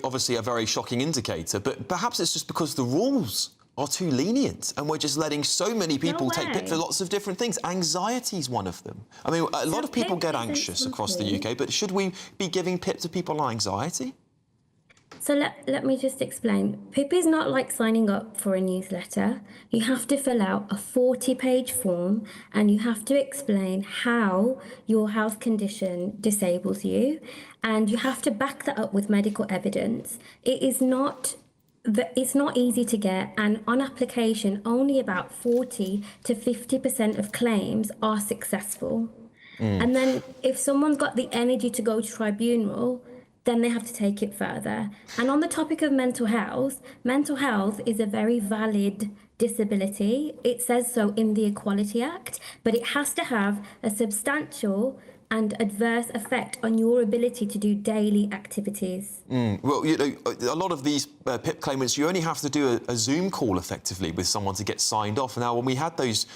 obviously a very shocking indicator, but perhaps it's just because the rules are too lenient and we're just letting so many people take PIP for lots of different things. Anxiety is one of them. I mean, a lot of people get anxious across the UK, but should we be giving PIP to people on anxiety? So let me just explain. PIP is not like signing up for a newsletter. You have to fill out a 40-page form and you have to explain how your health condition disables you, and you have to back that up with medical evidence. It's not easy to get, and on application, only about 40 to 50% of claims are successful. And then if someone's got the energy to go to tribunal, then they have to take it further. And on the topic of mental health is a very valid disability. It says so in the Equality Act, but it has to have a substantial and adverse effect on your ability to do daily activities. Well, you know, a lot of these PIP claimants, you only have to do a Zoom call effectively with someone to get signed off. Now, when we had those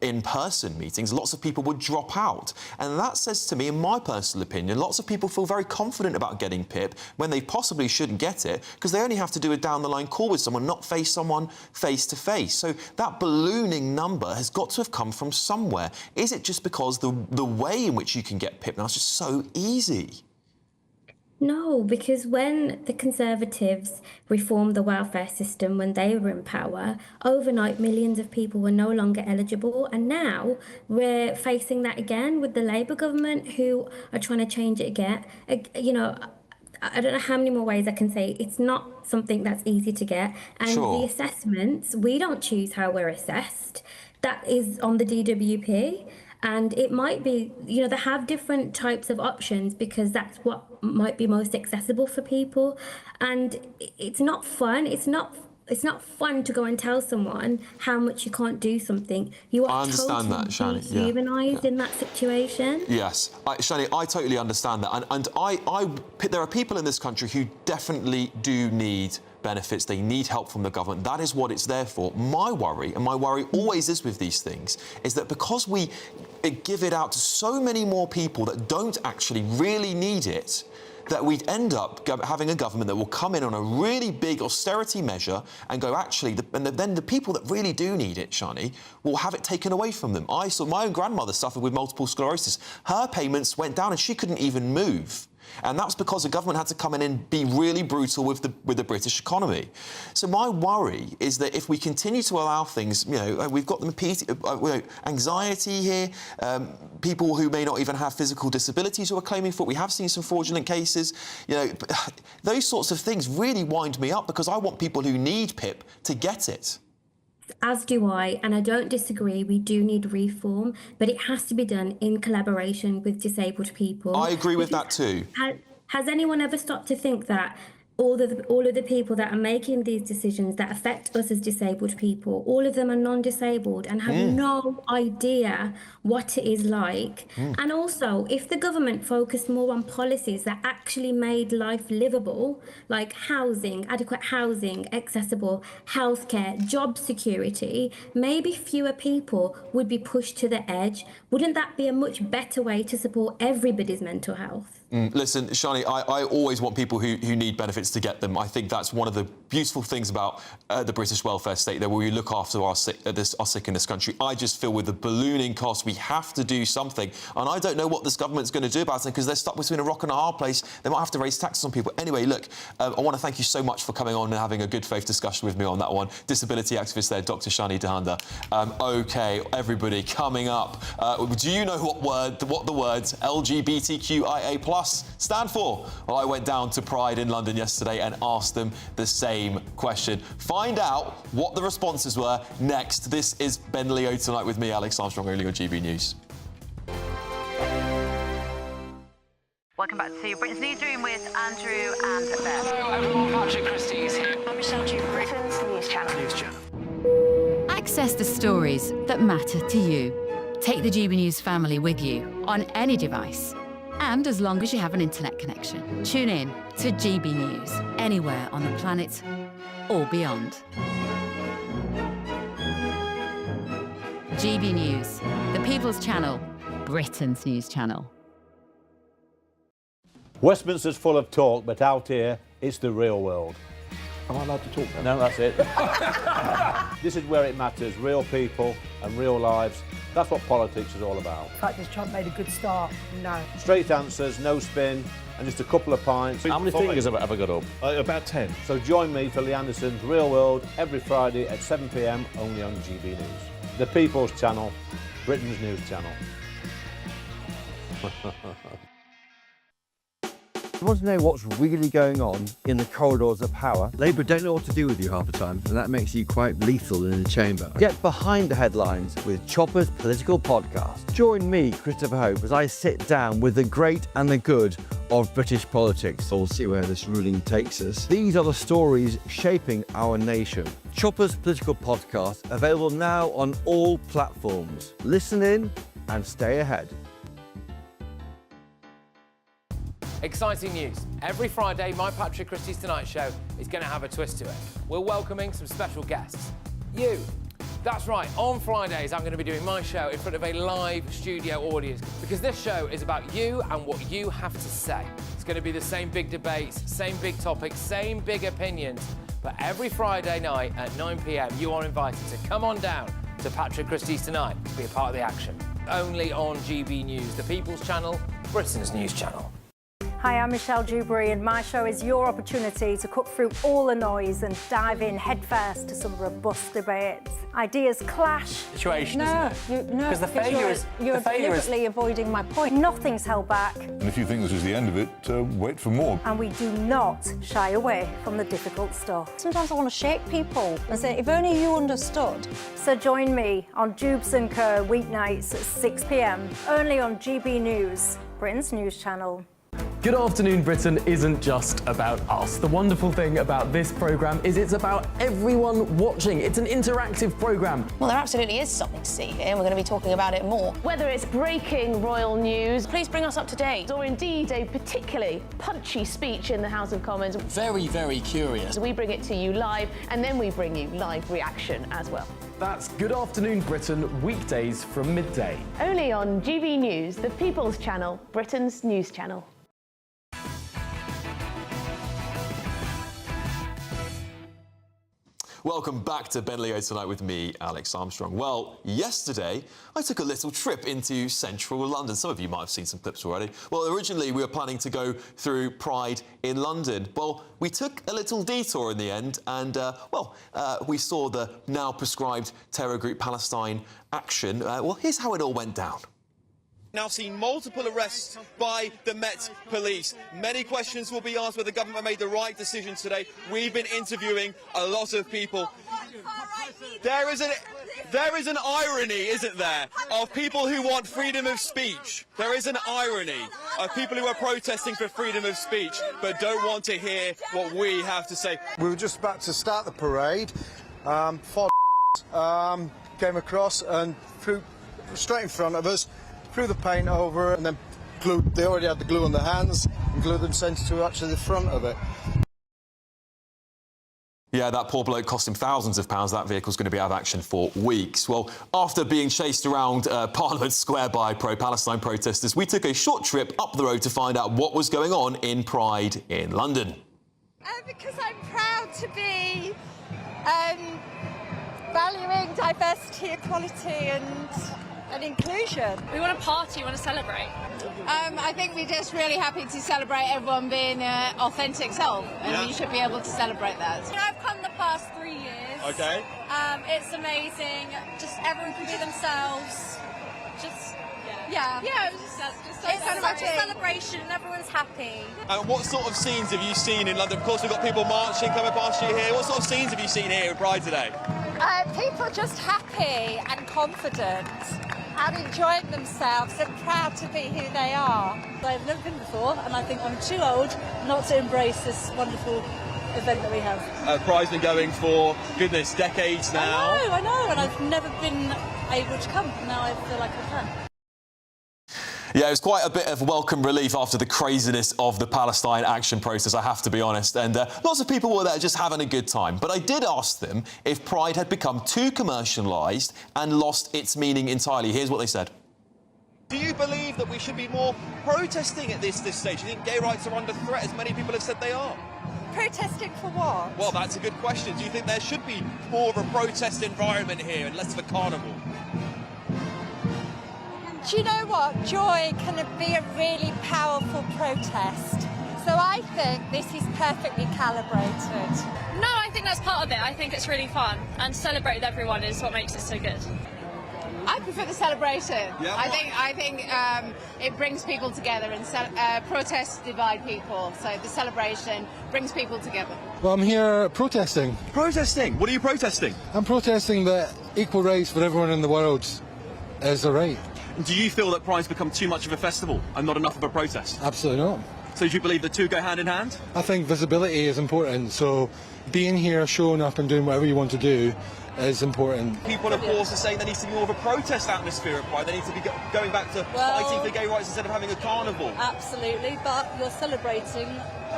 in-person meetings, lots of people would drop out. And that says to me, in my personal opinion, lots of people feel very confident about getting PIP when they possibly shouldn't get it because they only have to do a down-the-line call with someone, not face someone face-to-face. So that ballooning number has got to have come from somewhere. Is it just because the way in which you can get PIP now is just so easy? No, because when the Conservatives reformed the welfare system when they were in power, overnight millions of people were no longer eligible, and now we're facing that again with the Labour government who are trying to change it again. You know, I don't know how many more ways I can say it's not something that's easy to get. And the assessments, we don't choose how we're assessed. That is on the DWP. And it might be, you know, they have different types of options because that's what might be most accessible for people. And it's not fun. It's not fun to go and tell someone how much you can't do something. You are totally dehumanised in that situation. Yes, Shani, I totally understand that. And there are people in this country who definitely do need benefits. They need help from the government. That is what it's there for. My worry, and my worry always is with these things, is that because we give it out to so many more people that don't actually really need it, that we'd end up having a government that will come in on a really big austerity measure and go, actually, then the people that really do need it, Shani, will have it taken away from them. I saw my own grandmother suffered with multiple sclerosis. Her payments went down and she couldn't even move. And that's because the government had to come in and be really brutal with the British economy. So my worry is that if we continue to allow things, you know, we've got anxiety here, people who may not even have physical disabilities who are claiming for it. We have seen some fraudulent cases. You know, those sorts of things really wind me up because I want people who need PIP to get it. As do I, and I don't disagree, we do need reform, but it has to be done in collaboration with disabled people. I agree with that too. Has anyone ever stopped to think that all of the people that are making these decisions that affect us as disabled people, all of them are non-disabled and have no idea what it is like. And also, if the government focused more on policies that actually made life livable, like housing, adequate housing, accessible healthcare, job security, maybe fewer people would be pushed to the edge. Wouldn't that be a much better way to support everybody's mental health? Listen, Shani, I always want people who need benefits to get them. I think that's one of the beautiful things about the British welfare state, where we look after our sick in this country. I just feel with the ballooning costs, we have to do something. And I don't know what this government's going to do about it because they're stuck between a rock and a hard place. They might have to raise taxes on people. Anyway, look, I want to thank you so much for coming on and having a good faith discussion with me on that one. Disability activist there, Dr. Shani Dhanda. OK, everybody, coming up. Do you know what the words LGBTQIA+ stand for? Well, I went down to Pride in London yesterday and asked them the same question. Find out what the responses were next. This is Ben Leo Tonight with me, Alex Armstrong, only on GB News. Welcome back to Britain's Newsroom with Andrew and Beth. Hello everyone, Patrick Christie is here. I'm Michelle Duke, Britain's News Channel. Access the stories that matter to you. Take the GB News family with you on any device. And as long as you have an internet connection, tune in to GB News, anywhere on the planet or beyond. GB News, the People's Channel, Britain's News Channel. Westminster's full of talk, but out here, it's the real world. Am I allowed to talk now? No, that's it. This is where it matters, real people and real lives. That's what politics is all about. In fact, this Trump made a good start. No. Straight answers, no spin, and just a couple of pints. How many fingers have I got up? About 10. So join me for Lee Anderson's Real World every Friday at 7 p.m. only on GB News. The People's Channel, Britain's news channel. You want to know what's really going on in the corridors of power? Labour don't know what to do with you half the time, and that makes you quite lethal in the chamber. Get behind the headlines with Chopper's Political Podcast. Join me, Christopher Hope, as I sit down with the great and the good of British politics. We'll see where this ruling takes us. These are the stories shaping our nation. Chopper's Political Podcast, available now on all platforms. Listen in and stay ahead. Exciting news. Every Friday, my Patrick Christie's Tonight Show is going to have a twist to it. We're welcoming some special guests. You. That's right, on Fridays I'm going to be doing my show in front of a live studio audience because this show is about you and what you have to say. It's going to be the same big debates, same big topics, same big opinions. But every Friday night at 9 p.m, you are invited to come on down to Patrick Christie's Tonight to be a part of the action. Only on GB News, the People's Channel, Britain's news channel. Hi, I'm Michelle Dewberry, and my show is your opportunity to cut through all the noise and dive in headfirst to some robust debates. Ideas clash. Situation, No, Because the failure is... You're deliberately avoiding my point. Nothing's held back. And if you think this is the end of it, wait for more. And we do not shy away from the difficult stuff. Sometimes I want to shake people and say, if only you understood. So join me on Jubes & Co. weeknights at 6 p.m, only on GB News, Britain's news channel. Good Afternoon Britain isn't just about us. The wonderful thing about this programme is it's about everyone watching. It's an interactive programme. Well, there absolutely is something to see here, and we're going to be talking about it more. Whether it's breaking royal news, please bring us up to date, or indeed a particularly punchy speech in the House of Commons. Very, very curious. We bring it to you live, and then we bring you live reaction as well. That's Good Afternoon Britain, weekdays from midday. Only on GB News, the People's Channel, Britain's news channel. Welcome back to Ben Leo Tonight with me, Alex Armstrong. Well, yesterday I took a little trip into central London. Some of you might have seen some clips already. Well, originally we were planning to go through Pride in London. Well, we took a little detour in the end and, we saw the now prescribed terror group Palestine action. Well, here's how it all went down. Now seen multiple arrests by the Met Police. Many questions will be asked whether the government made the right decision today. We've been interviewing a lot of people. There is an irony, isn't there, of people who want freedom of speech. There is an irony of people who are protesting for freedom of speech but don't want to hear what we have to say. We were just about to start the parade. Came across and threw straight in front of us. Threw the paint over and then glued. They already had the glue on their hands and glued them sent to actually the front of it. Yeah, that poor bloke cost him thousands of pounds. That vehicle's going to be out of action for weeks. Well, after being chased around Parliament Square by pro-Palestine protesters, we took a short trip up the road to find out what was going on in Pride in London. Because I'm proud to be valuing diversity, equality and inclusion. We want to party, we want to celebrate. I think we're just really happy to celebrate everyone being authentic self, and you should be able to celebrate that. I've come the past 3 years. Okay. It's amazing. Just everyone can be themselves. It's such a celebration and everyone's happy. What sort of scenes have you seen in London? Of course, we've got people marching coming past you here. What sort of scenes have you seen here at Pride today? People are just happy and confident and enjoying themselves and proud to be who they are. I've never been before and I think I'm too old not to embrace this wonderful event that we have. Pride's been going for, goodness, decades now. I know, and I've never been able to come. Now I feel like I can. Yeah, it was quite a bit of welcome relief after the craziness of the Palestine action process, I have to be honest. And lots of people were there just having a good time. But I did ask them if Pride had become too commercialised and lost its meaning entirely. Here's what they said. Do you believe that we should be more protesting at this stage? Do you think gay rights are under threat, as many people have said they are? Protesting for what? Well, that's a good question. Do you think there should be more of a protest environment here and less of a carnival? Do you know what? Joy can be a really powerful protest. So I think this is perfectly calibrated. No, I think that's part of it. I think it's really fun, and celebrate with everyone is what makes it so good. I prefer the celebration. Yeah, I think it brings people together, and protests divide people. So the celebration brings people together. Well, I'm here protesting. Protesting? What are you protesting? I'm protesting that equal rights for everyone in the world is a right. Do you feel that Pride's become too much of a festival and not enough of a protest? Absolutely not. So do you believe the two go hand in hand? I think visibility is important, so being here, showing up and doing whatever you want to do is important. People, of course, are saying there needs to be more of a protest atmosphere at Pride. They need to be going back to fighting for gay rights instead of having a carnival. Absolutely, but you're celebrating.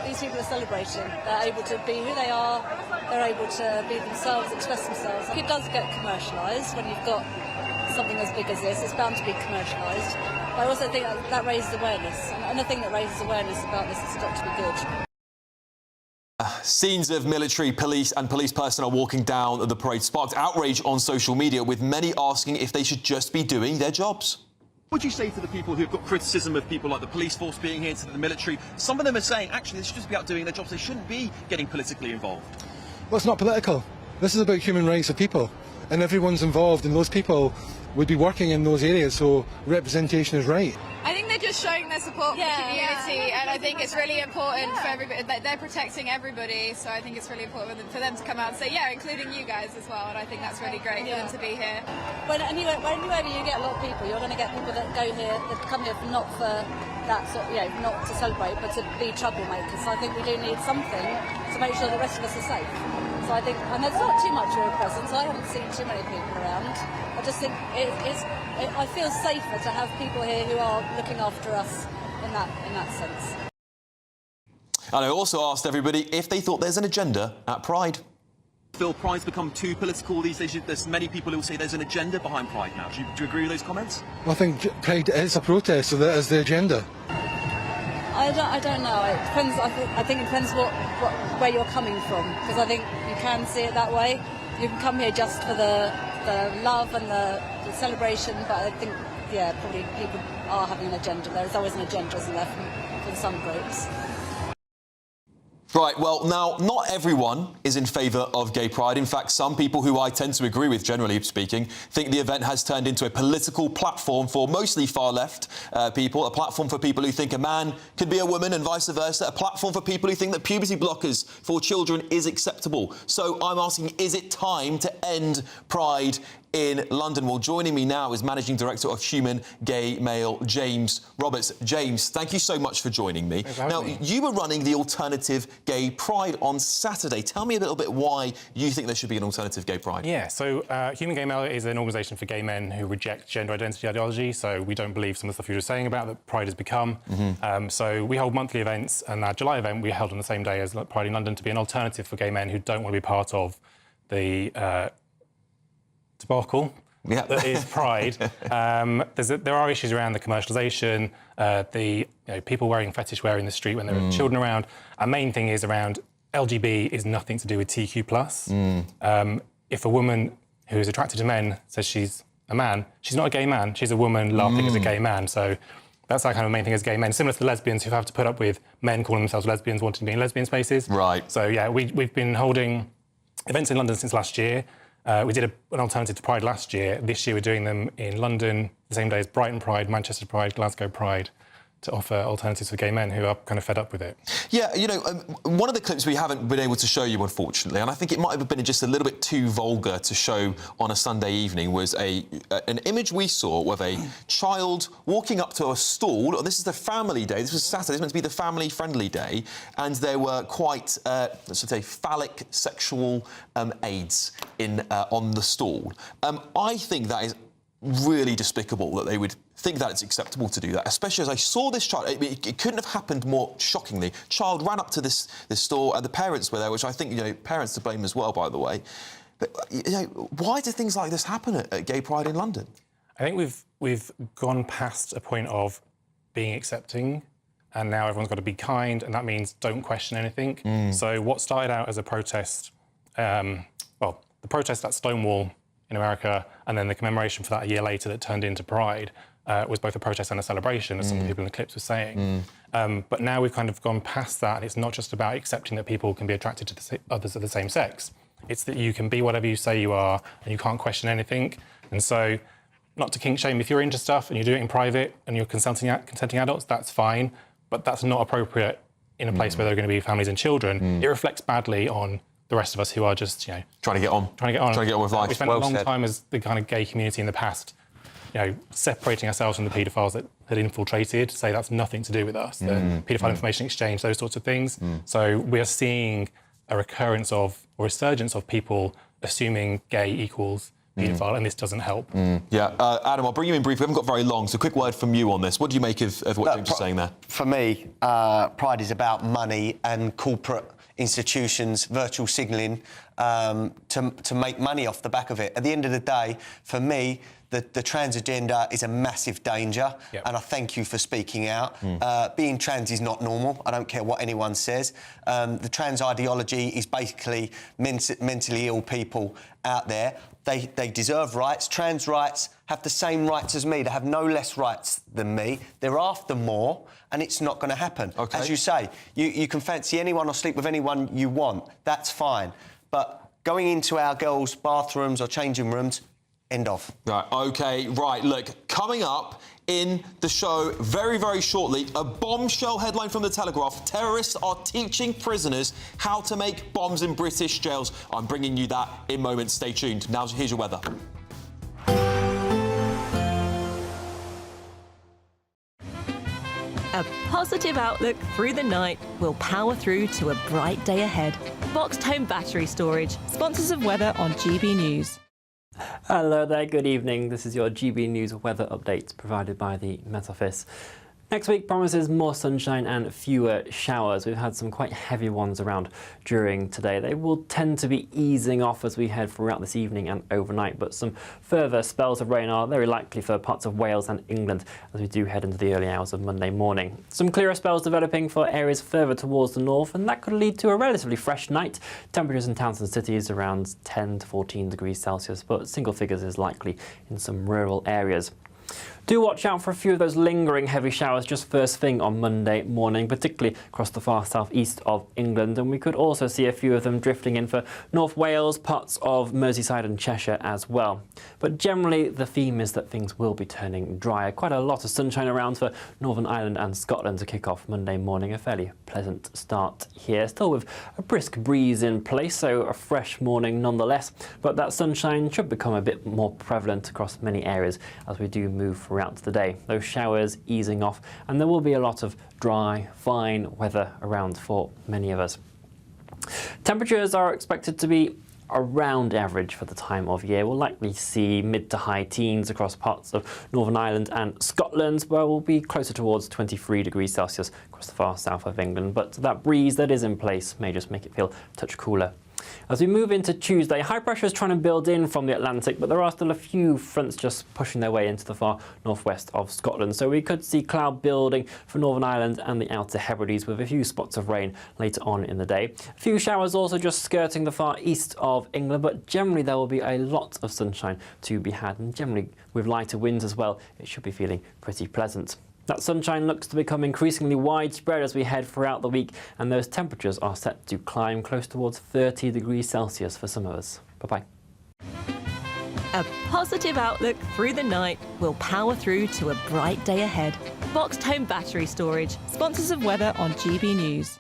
These people are celebrating. They're able to be who they are. They're able to be themselves, express themselves. It does get commercialised when you've got something as big as this. It's bound to be commercialised. But I also think that raises awareness. And the thing that raises awareness about this has got to be good. Scenes of military, police and police personnel walking down the parade sparked outrage on social media, with many asking if they should just be doing their jobs. What would you say to the people who've got criticism of people like the police force being here, to the military? Some of them are saying, actually, they should just be out doing their jobs. They shouldn't be getting politically involved. Well, it's not political. This is about human rights of people, and everyone's involved, and those people would be working in those areas, so representation is right. I think they're just showing their support for the community, and I think it's really important for everybody. They're protecting everybody, so I think it's really important for them to come out and say, yeah, including you guys as well. And I think that's really great for them to be here. Whenever you get a lot of people, you're going to get people that go here, that come here not for that sort, not to celebrate, but to be troublemakers. So I think we do need something to make sure the rest of us are safe. So I think, and there's not too much road presence. I haven't seen too many people around. I just think I feel safer to have people here who are looking after us in that sense. And I also asked everybody if they thought there's an agenda at Pride. Phil, Pride's become too political these days. There's many people who say there's an agenda behind Pride now. Do you agree with those comments? I think Pride is a protest, so that is the agenda. I don't know. It depends. I think it depends where you're coming from, because I think you can see it that way. You can come here just for the love and the celebration, but I think, probably people are having an agenda. There's always an agenda, isn't there, for some groups. Right, well, now, not everyone is in favour of gay pride. In fact, some people who I tend to agree with, generally speaking, think the event has turned into a political platform for mostly far-left people, a platform for people who think a man could be a woman and vice versa, a platform for people who think that puberty blockers for children is acceptable. So I'm asking, is it time to end Pride in London? Well, joining me now is Managing Director of Human Gay Male, James Roberts. James, thank you so much for joining me. Now, you were running the Alternative Gay Pride on Saturday. Tell me a little bit why you think there should be an Alternative Gay Pride. Yeah, so Human Gay Male is an organisation for gay men who reject gender identity ideology, so we don't believe some of the stuff you were saying about that Pride has become. So we hold monthly events, and our July event we held on the same day as Pride in London to be an alternative for gay men who don't want to be part of the debacle that is Pride. There are issues around the commercialisation, people wearing fetish wear in the street when there are children around. Our main thing is around LGB is nothing to do with TQ+. If a woman who is attracted to men says she's a man, she's not a gay man, she's a woman laughing as a gay man. So that's our kind of main thing as gay men, similar to the lesbians who have to put up with men calling themselves lesbians, wanting to be in lesbian spaces. Right. So yeah, we've been holding events in London since last year. We did an alternative to Pride last year. This year we're doing them in London, the same day as Brighton Pride, Manchester Pride, Glasgow Pride, to offer alternatives for gay men who are kind of fed up with it. Yeah, one of the clips we haven't been able to show you, unfortunately, and I think it might have been just a little bit too vulgar to show on a Sunday evening, was an image we saw of a child walking up to a stall. This is the family day. This was Saturday. This was meant to be the family-friendly day, and there were quite, let's say, phallic sexual aids on the stall. I think that is really despicable that they would think that it's acceptable to do that, especially as I saw this child. It couldn't have happened more shockingly. Child ran up to this store and the parents were there, which I think, parents to blame as well, by the way. But, why do things like this happen at Gay Pride in London? I think we've gone past a point of being accepting and now everyone's got to be kind, and that means don't question anything. So what started out as a protest, the protest at Stonewall in America, and then the commemoration for that a year later that turned into Pride, was both a protest and a celebration, as some of the people in the clips were saying. But now we've kind of gone past that, and it's not just about accepting that people can be attracted to others of the same sex. It's that you can be whatever you say you are, and you can't question anything. And so, not to kink shame, if you're into stuff and you do it in private and you're consenting adults, that's fine, but that's not appropriate in a place where there are going to be families and children. It reflects badly on the rest of us who are just, trying to get on with life. We spent a long time as the kind of gay community in the past, separating ourselves from the paedophiles that had infiltrated, to say that's nothing to do with us, the paedophile information exchange, those sorts of things. So we are seeing a recurrence of, or resurgence of people assuming gay equals paedophile, and this doesn't help. Adam, I'll bring you in briefly. We haven't got very long, so a quick word from you on this. What do you make of what James is saying there? For me, Pride is about money and corporate institutions, virtual signalling to make money off the back of it. At the end of the day, for me, the trans agenda is a massive danger, and I thank you for speaking out. Being trans is not normal. I don't care what anyone says. The trans ideology is basically mentally ill people out there. They deserve rights. Trans rights have the same rights as me. They have no less rights than me. They're after more, and it's not going to happen. Okay. As you say, you can fancy anyone or sleep with anyone you want. That's fine. But going into our girls' bathrooms or changing rooms, end of. Right, OK, right. Look, coming up in the show very, very shortly, a bombshell headline from The Telegraph. Terrorists are teaching prisoners how to make bombs in British jails. I'm bringing you that in moments. Stay tuned. Now, here's your weather. A positive outlook through the night will power through to a bright day ahead. Boxed home battery storage, sponsors of weather on GB News. Hello there, good evening. This is your GB News weather update provided by the Met Office. Next week promises more sunshine and fewer showers. We've had some quite heavy ones around during today. They will tend to be easing off as we head throughout this evening and overnight, but some further spells of rain are very likely for parts of Wales and England as we do head into the early hours of Monday morning. Some clearer spells developing for areas further towards the north, and that could lead to a relatively fresh night. Temperatures in towns and cities around 10 to 14 degrees Celsius, but single figures is likely in some rural areas. Do watch out for a few of those lingering heavy showers just first thing on Monday morning, particularly across the far southeast of England, and we could also see a few of them drifting in for North Wales, parts of Merseyside and Cheshire as well. But generally the theme is that things will be turning drier. Quite a lot of sunshine around for Northern Ireland and Scotland to kick off Monday morning. A fairly pleasant start here, still with a brisk breeze in place, so a fresh morning nonetheless, but that sunshine should become a bit more prevalent across many areas as we do move throughout the day. Those showers easing off, and there will be a lot of dry, fine weather around for many of us. Temperatures are expected to be around average for the time of year. We'll likely see mid to high teens across parts of Northern Ireland and Scotland, where we'll be closer towards 23 degrees Celsius across the far south of England. But that breeze that is in place may just make it feel a touch cooler. As we move into Tuesday, high pressure is trying to build in from the Atlantic, but there are still a few fronts just pushing their way into the far northwest of Scotland. So we could see cloud building for Northern Ireland and the Outer Hebrides with a few spots of rain later on in the day. A few showers also just skirting the far east of England, but generally there will be a lot of sunshine to be had, and generally with lighter winds as well, it should be feeling pretty pleasant. That sunshine looks to become increasingly widespread as we head throughout the week, and those temperatures are set to climb close towards 30 degrees Celsius for some of us. Bye-bye. A positive outlook through the night will power through to a bright day ahead. Boxed home battery storage, sponsors of weather on GB News.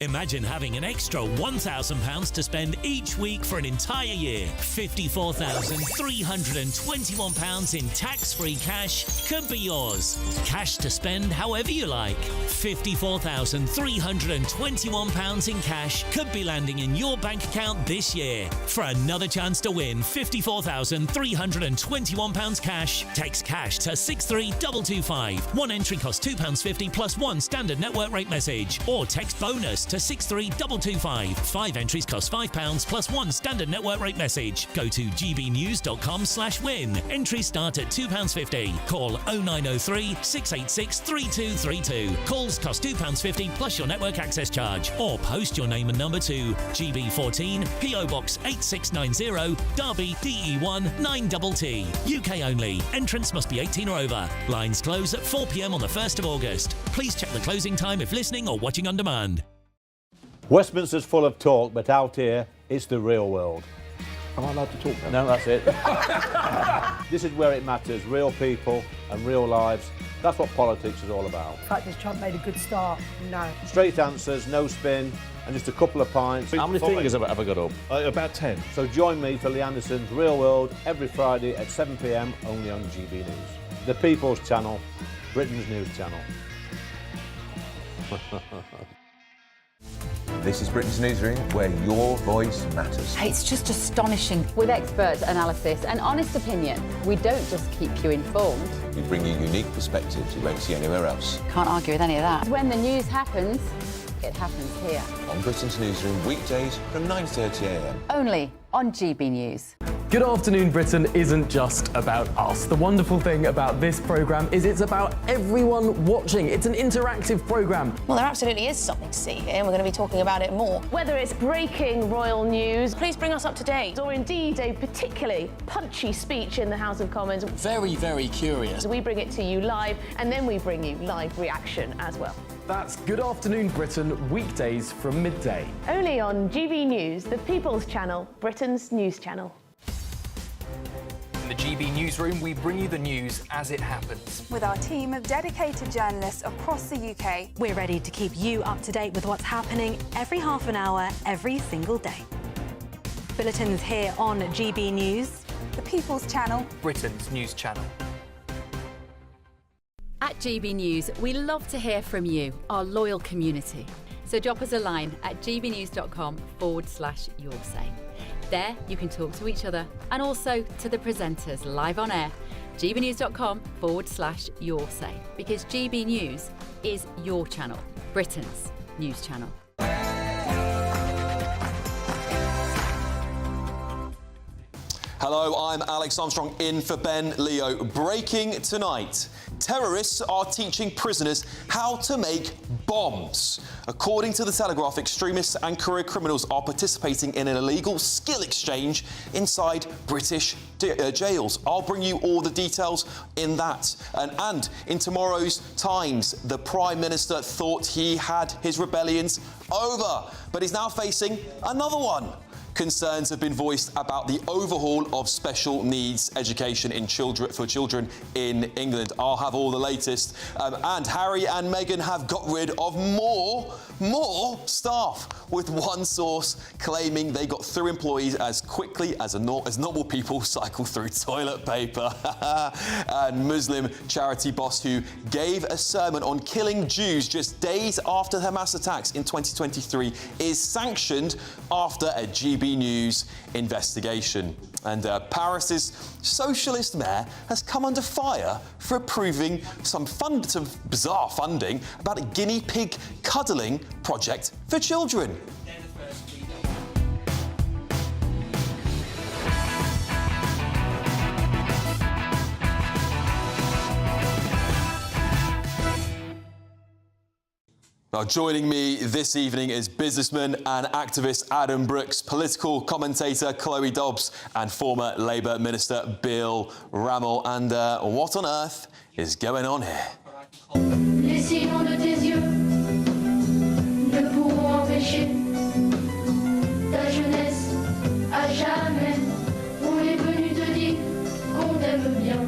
Imagine having an extra £1,000 to spend each week for an entire year. £54,321 in tax-free cash could be yours. Cash to spend however you like. £54,321 in cash could be landing in your bank account this year. For another chance to win £54,321 cash, text cash to 63225. One entry costs £2.50 plus one standard network rate message. Or text bonus to 63225. 5 entries cost £5 plus 1 standard network rate message. Go to gbnews.com/win. Entries start at £2.50. Call 0903 686 3232. Calls cost £2.50 plus your network access charge. Or post your name and number to GB14 PO Box 8690 Derby DE1 9TT. UK only. Entrance must be 18 or over. Lines close at 4 p.m. on the 1st of August. Please check the closing time if listening or watching on demand. Westminster's full of talk, but out here, it's the real world. Am I allowed to talk now? No, that's it. This is where it matters, real people and real lives. That's what politics is all about. The fact is Trump made a good start. No. Straight answers, no spin, and just a couple of pints. How many fingers have I got up? About 10. So join me for Lee Anderson's Real World every Friday at 7 p.m. only on GB News. The People's Channel, Britain's news channel. This is Britain's Newsroom, where your voice matters. It's just astonishing. With expert analysis and honest opinion, we don't just keep you informed. We bring you unique perspectives you won't see anywhere else. Can't argue with any of that. When the news happens, it happens here. On Britain's Newsroom, weekdays from 9:30 a.m. Only on GB News. Good Afternoon Britain isn't just about us. The wonderful thing about this programme is it's about everyone watching. It's an interactive programme. Well, there absolutely is something to see here, and we're going to be talking about it more. Whether it's breaking royal news, please bring us up to date, or indeed a particularly punchy speech in the House of Commons. Very, very curious. We bring it to you live, and then we bring you live reaction as well. That's Good Afternoon Britain, weekdays from midday. Only on GB News, the People's Channel, Britain's news channel. In the GB Newsroom, we bring you the news as it happens. With our team of dedicated journalists across the UK, we're ready to keep you up to date with what's happening every half an hour, every single day. Bulletins here on GB News, the People's Channel, Britain's news channel. At GB News, we love to hear from you, our loyal community. So drop us a line at gbnews.com/yoursay. There, you can talk to each other and also to the presenters live on air. gbnews.com/yoursay, because GB News is your channel, Britain's news channel. Hello, I'm Alex Armstrong in for Ben Leo. Breaking tonight. Terrorists are teaching prisoners how to make bombs. According to The Telegraph, extremists and career criminals are participating in an illegal skill exchange inside British jails. I'll bring you all the details in that. And in tomorrow's Times, the Prime Minister thought he had his rebellions over, but he's now facing another one. Concerns have been voiced about the overhaul of special needs education for children in England. I'll have all the latest. And Harry and Meghan have got rid of more staff, with one source claiming they got through employees as quickly as normal people cycle through toilet paper. And Muslim charity boss who gave a sermon on killing Jews just days after Hamas attacks in 2023 is sanctioned after a GB News investigation. And Paris's socialist mayor has come under fire for approving some bizarre funding about a guinea pig cuddling project for children. Now, joining me this evening is businessman and activist Adam Brooks, political commentator Chloe Dobbs, and former Labour Minister Bill Rammell. And what on earth is going on here? Les cils de tes yeux ne pourront empêcher ta jeunesse à jamais. On est venu te dire qu'on t'aime bien.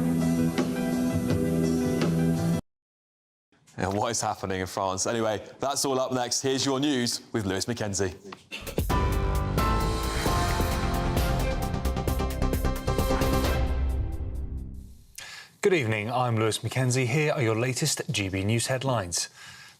Yeah, what is happening in France? Anyway, that's all up next. Here's your news with Lewis Mackenzie. Good evening, I'm Lewis Mackenzie. Here are your latest GB News headlines.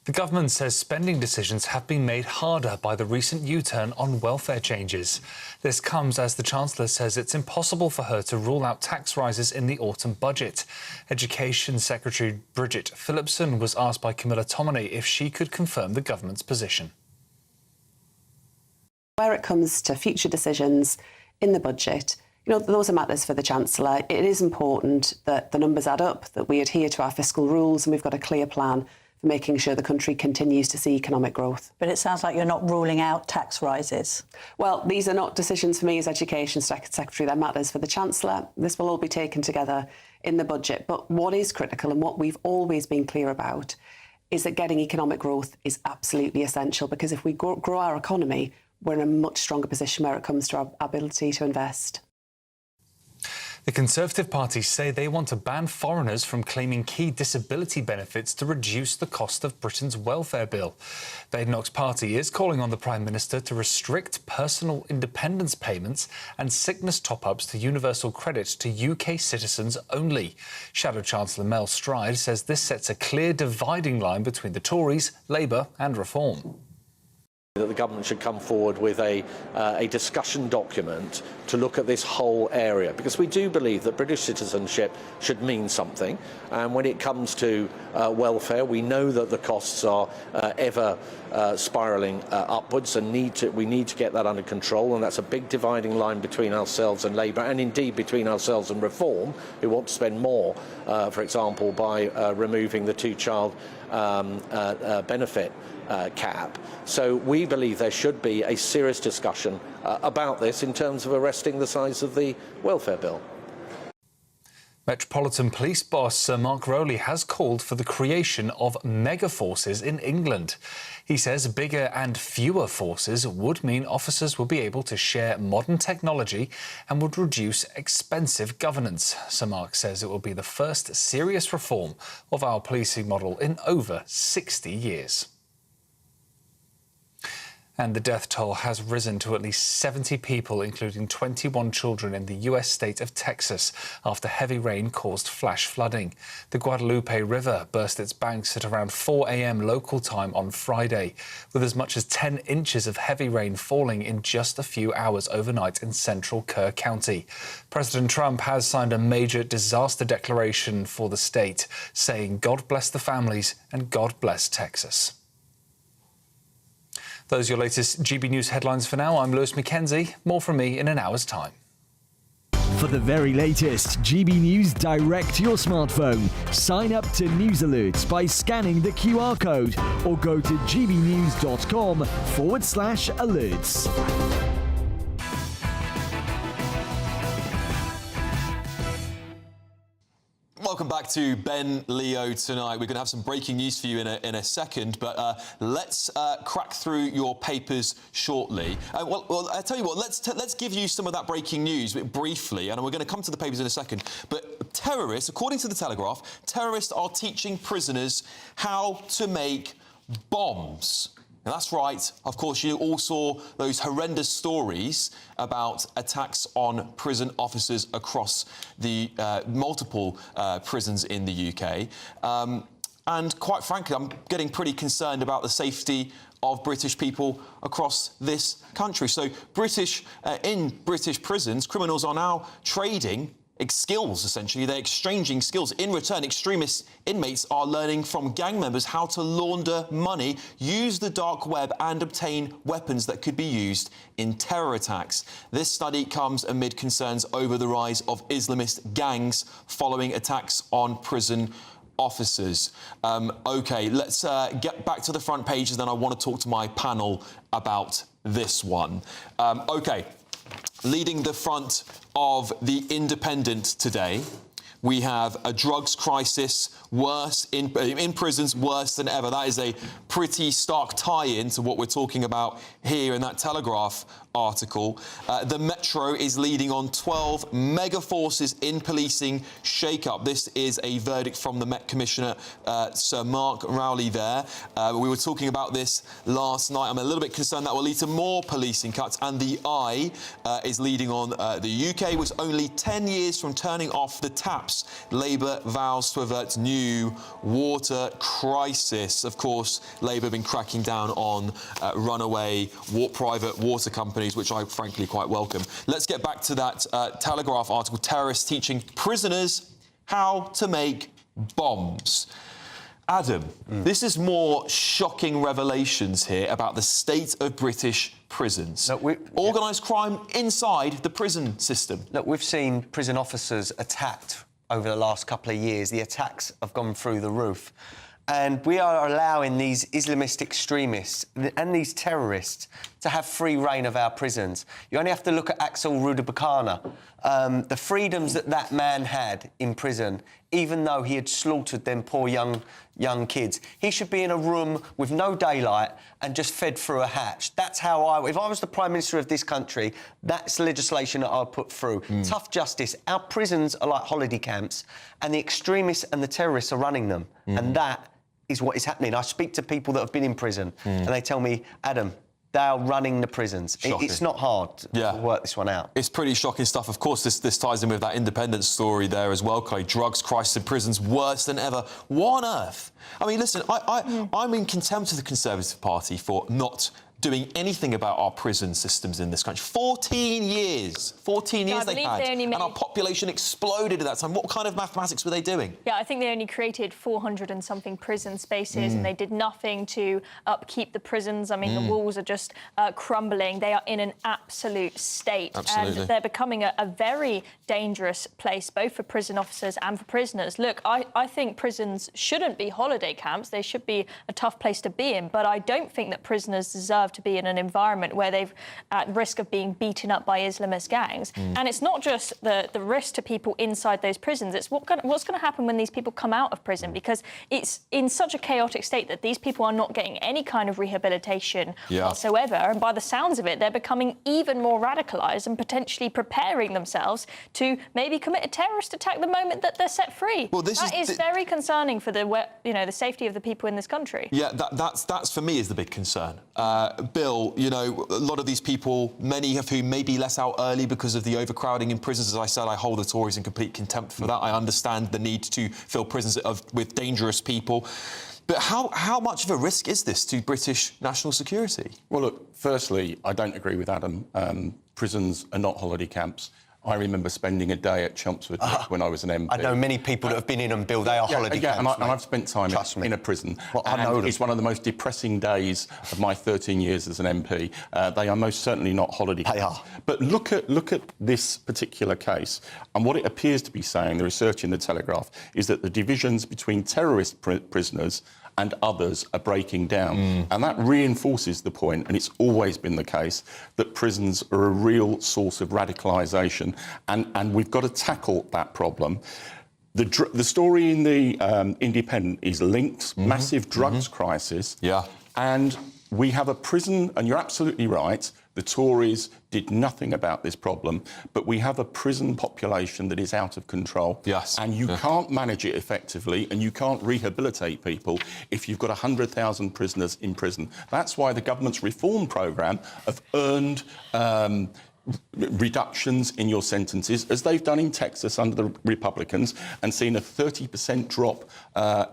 The government says spending decisions have been made harder by the recent U-turn on welfare changes. This comes as the Chancellor says it's impossible for her to rule out tax rises in the autumn budget. Education Secretary Bridget Phillipson was asked by Camilla Tominey if she could confirm the government's position. Where it comes to future decisions in the budget, you know, those are matters for the Chancellor. It is important that the numbers add up, that we adhere to our fiscal rules, and we've got a clear plan for making sure the country continues to see economic growth. But it sounds like you're not ruling out tax rises. Well, these are not decisions for me as Education Secretary. They're matters for the Chancellor. This will all be taken together in the budget. But what is critical, and what we've always been clear about, is that getting economic growth is absolutely essential, because if we grow our economy, we're in a much stronger position where it comes to our ability to invest. The Conservative Party say they want to ban foreigners from claiming key disability benefits to reduce the cost of Britain's welfare bill. Badenoch's party is calling on the Prime Minister to restrict personal independence payments and sickness top-ups to universal credit to UK citizens only. Shadow Chancellor Mel Stride says this sets a clear dividing line between the Tories, Labour and Reform. That the government should come forward with a discussion document to look at this whole area, because we do believe that British citizenship should mean something, and when it comes to welfare, we know that the costs are ever spiralling upwards, and we need to get that under control, and that's a big dividing line between ourselves and Labour, and indeed between ourselves and Reform, who want to spend more, for example, by removing the two-child benefit cap. So we believe there should be a serious discussion about this in terms of arresting the size of the welfare bill. Metropolitan Police boss Sir Mark Rowley has called for the creation of mega forces in England. He says bigger and fewer forces would mean officers will be able to share modern technology and would reduce expensive governance. Sir Mark says it will be the first serious reform of our policing model in over 60 years. And the death toll has risen to at least 70 people, including 21 children in the US state of Texas, after heavy rain caused flash flooding. The Guadalupe River burst its banks at around 4 a.m. local time on Friday, with as much as 10 inches of heavy rain falling in just a few hours overnight in central Kerr County. President Trump has signed a major disaster declaration for the state, saying God bless the families and God bless Texas. Those are your latest GB News headlines for now. I'm Lewis Mackenzie. More from me in an hour's time. For the very latest GB News direct to your smartphone, sign up to News Alerts by scanning the QR code or go to gbnews.com/alerts. Welcome back to Ben Leo tonight. We're going to have some breaking news for you in a second, but let's crack through your papers shortly. Well, I tell you what, let's give you some of that breaking news briefly, and we're going to come to the papers in a second. But terrorists, according to the Telegraph, terrorists are teaching prisoners how to make bombs. Now, that's right. Of course, you all saw those horrendous stories about attacks on prison officers across the multiple prisons in the UK. And quite frankly, I'm getting pretty concerned about the safety of British people across this country. So in British prisons, criminals are now trading skills, essentially. They're exchanging skills. In return, extremist inmates are learning from gang members how to launder money, use the dark web and obtain weapons that could be used in terror attacks. This study comes amid concerns over the rise of Islamist gangs following attacks on prison officers. OK, let's get back to the front pages, then I want to talk to my panel about this one. OK. Leading the front of The Independent today, we have a drugs crisis worse in prisons, worse than ever. That is a pretty stark tie-in to what we're talking about here in that Telegraph article. The Metro is leading on 12 mega forces in policing shake-up. This is a verdict from the Met Commissioner, Sir Mark Rowley there. We were talking about this last night. I'm a little bit concerned that will lead to more policing cuts. And the Eye is leading on the UK was only 10 years from turning off the taps. Labour vows to avert new water crisis. Of course, Labour have been cracking down on runaway private water companies, which I frankly quite welcome. Let's get back to that Telegraph article, terrorists teaching prisoners how to make bombs. Adam, this is more shocking revelations here about the state of British prisons. Organised crime inside the prison system. Look, we've seen prison officers attacked over the last couple of years. The attacks have gone through the roof. And we are allowing these Islamist extremists and these terrorists to have free reign of our prisons. You only have to look at Axel Rudabakana. The freedoms that man had in prison, even though he had slaughtered them poor young kids. He should be in a room with no daylight and just fed through a hatch. That's how if I was the Prime Minister of this country, that's legislation that I would put through. Tough justice. Our prisons are like holiday camps, and the extremists and the terrorists are running them. And that is what is happening. I speak to people that have been in prison, and they tell me, Adam, they are running the prisons. It's not hard to work this one out. It's pretty shocking stuff. Of course, this ties in with that independent story there as well, Chloe. Drugs crisis in prisons worse than ever. What on earth? I mean, listen, I'm in contempt of the Conservative Party for not doing anything about our prison systems in this country. 14 years. 14 years they've had. And our population exploded at that time. What kind of mathematics were they doing? Yeah, I think they only created 400 and something prison spaces and they did nothing to upkeep the prisons. I mean, the walls are just crumbling. They are in an absolute state. And they're becoming a very dangerous place, both for prison officers and for prisoners. Look, I think prisons shouldn't be holiday camps. They should be a tough place to be in. But I don't think that prisoners deserve to be in an environment where they're at risk of being beaten up by Islamist gangs. And it's not just the risk to people inside those prisons, it's what's going to happen when these people come out of prison, because it's in such a chaotic state that these people are not getting any kind of rehabilitation whatsoever. And by the sounds of it, they're becoming even more radicalised and potentially preparing themselves to maybe commit a terrorist attack the moment that they're set free. Well, that is very concerning for the safety of the people in this country. Yeah, that's for me is the big concern. Bill, a lot of these people, many of whom may be let out early because of the overcrowding in prisons. As I said, I hold the Tories in complete contempt for that. I understand the need to fill prisons with dangerous people. But how much of a risk is this to British national security? Well, look, firstly, I don't agree with Adam. Prisons are not holiday camps. I remember spending a day at Chelmsford when I was an MP. I know many people that have been in them, Bill. They are holiday camps. And I've spent time in a prison. Well, I know it's one of the most depressing days of my 13 years as an MP. They are most certainly not holiday camps. They are. But look at this particular case, and what it appears to be saying, the research in the Telegraph, is that the divisions between terrorist prisoners and others are breaking down. And that reinforces the point, and it's always been the case, that prisons are a real source of radicalisation, and we've got to tackle that problem. The story in the Independent is linked, massive drugs crisis. Yeah. And we have a prison, and you're absolutely right, the Tories did nothing about this problem, but we have a prison population that is out of control. Yes. And you can't manage it effectively, and you can't rehabilitate people if you've got 100,000 prisoners in prison. That's why the government's reform programme have earned reductions in your sentences, as they've done in Texas under the Republicans, and seen a 30% drop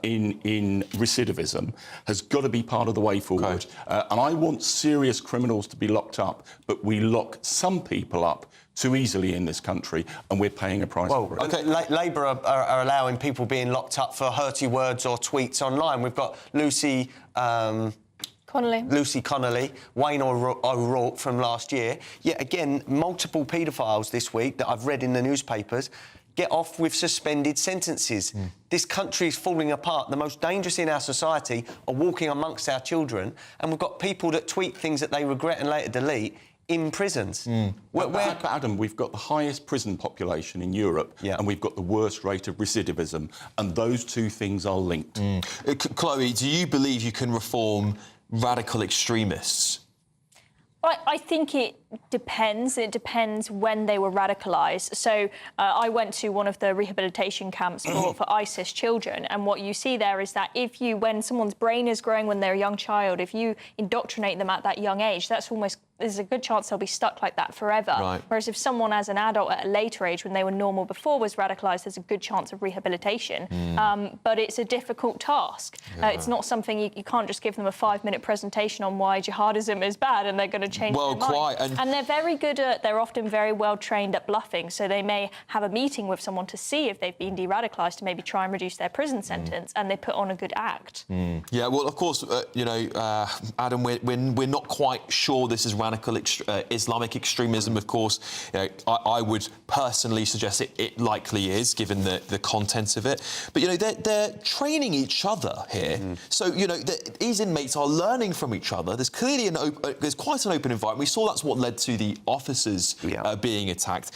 in recidivism, has got to be part of the way forward. And I want serious criminals to be locked up, but we lock some people up too easily in this country, and we're paying a price for it. Labour are allowing people being locked up for hurty words or tweets online. We've got Lucy Connolly, Wayne O'Rourke from last year. Yet again, multiple paedophiles this week that I've read in the newspapers get off with suspended sentences. This country is falling apart. The most dangerous in our society are walking amongst our children, and we've got people that tweet things that they regret and later delete in prisons. Adam, we've got the highest prison population in Europe, and we've got the worst rate of recidivism, and those two things are linked. Chloe, do you believe you can reform radical extremists? I think it depends. It depends when they were radicalised. So I went to one of the rehabilitation camps for ISIS children, and what you see there is that when someone's brain is growing when they're a young child, if you indoctrinate them at that young age, there's a good chance they'll be stuck like that forever. Right. Whereas if someone as an adult at a later age, when they were normal before, was radicalised, there's a good chance of rehabilitation. But it's a difficult task. It's not something you can't just give them a 5-minute presentation on why jihadism is bad and they're going to change their mind. And And they're very good at, they're often very well trained at bluffing. So they may have a meeting with someone to see if they've been de-radicalised to maybe try and reduce their prison sentence, and they put on a good act. Yeah, well, of course, Adam, we're not quite sure this is radical Islamic extremism, of course. I would personally suggest it likely is, given the content of it. But, they're training each other here. So, these inmates are learning from each other. There's clearly there's quite an open environment. We saw that's what led to the officers being attacked.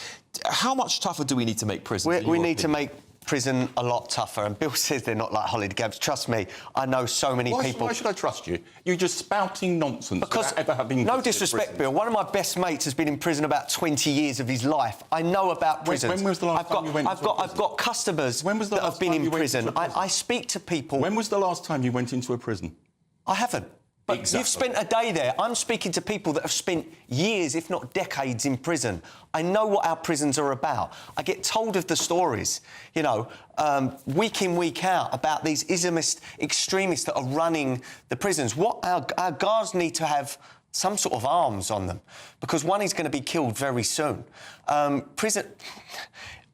How much tougher do we need to make prisons? We need to make prison a lot tougher, and Bill says they're not like holiday camps. Trust me, I know so many people. Why should I trust you? You're just spouting nonsense because without ever having... No disrespect, Bill. One of my best mates has been in prison about 20 years of his life. I know about prisons. When was the last time you went into a prison? I've got customers that have been in prison. I speak to people... When was the last time you went into a prison? I haven't. But exactly. You've spent a day there. I'm speaking to people that have spent years, if not decades, in prison. I know what our prisons are about. I get told of the stories, week in, week out, about these Islamist extremists that are running the prisons. What our guards need to have some sort of arms on them, because one is going to be killed very soon. Prison...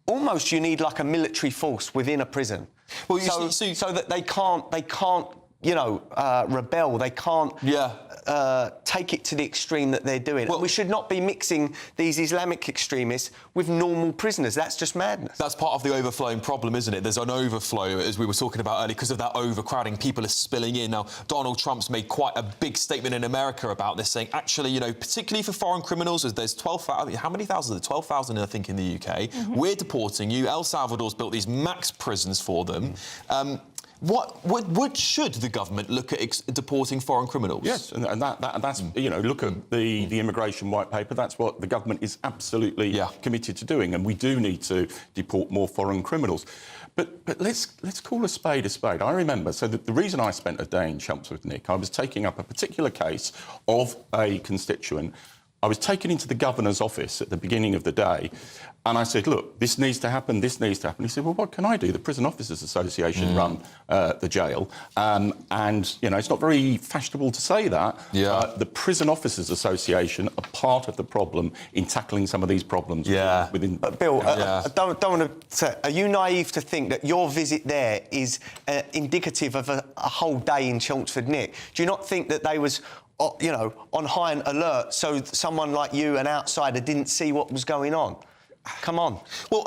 Almost you need like a military force within a prison. Well, so that they can't rebel. They can't take it to the extreme that they're doing. Well, we should not be mixing these Islamic extremists with normal prisoners. That's just madness. That's part of the overflowing problem, isn't it? There's an overflow, as we were talking about earlier, because of that overcrowding. People are spilling in. Now, Donald Trump's made quite a big statement in America about this, saying, actually, particularly for foreign criminals, there's 12,000... How many thousand? 12,000, I think, in the UK. We're deporting you. El Salvador's built these max prisons for them. Should the government look at deporting foreign criminals? Yes, and that's look at the immigration white paper. That's what the government is absolutely committed to doing, and we do need to deport more foreign criminals. But let's call a spade a spade. I remember, so the reason I spent a day in Chelmsford, Nick, I was taking up a particular case of a constituent. I was taken into the governor's office at the beginning of the day, and I said, look, this needs to happen, this needs to happen. He said, well, what can I do? The Prison Officers Association run the jail, and, it's not very fashionable to say that. The Prison Officers Association are part of the problem in tackling some of these problems. Within Bill, I don't want to say, are you naive to think that your visit there is indicative of a whole day in Chelmsford, Nick? Do you not think that they was... on high alert, so someone like you, an outsider, didn't see what was going on? Come on. Well,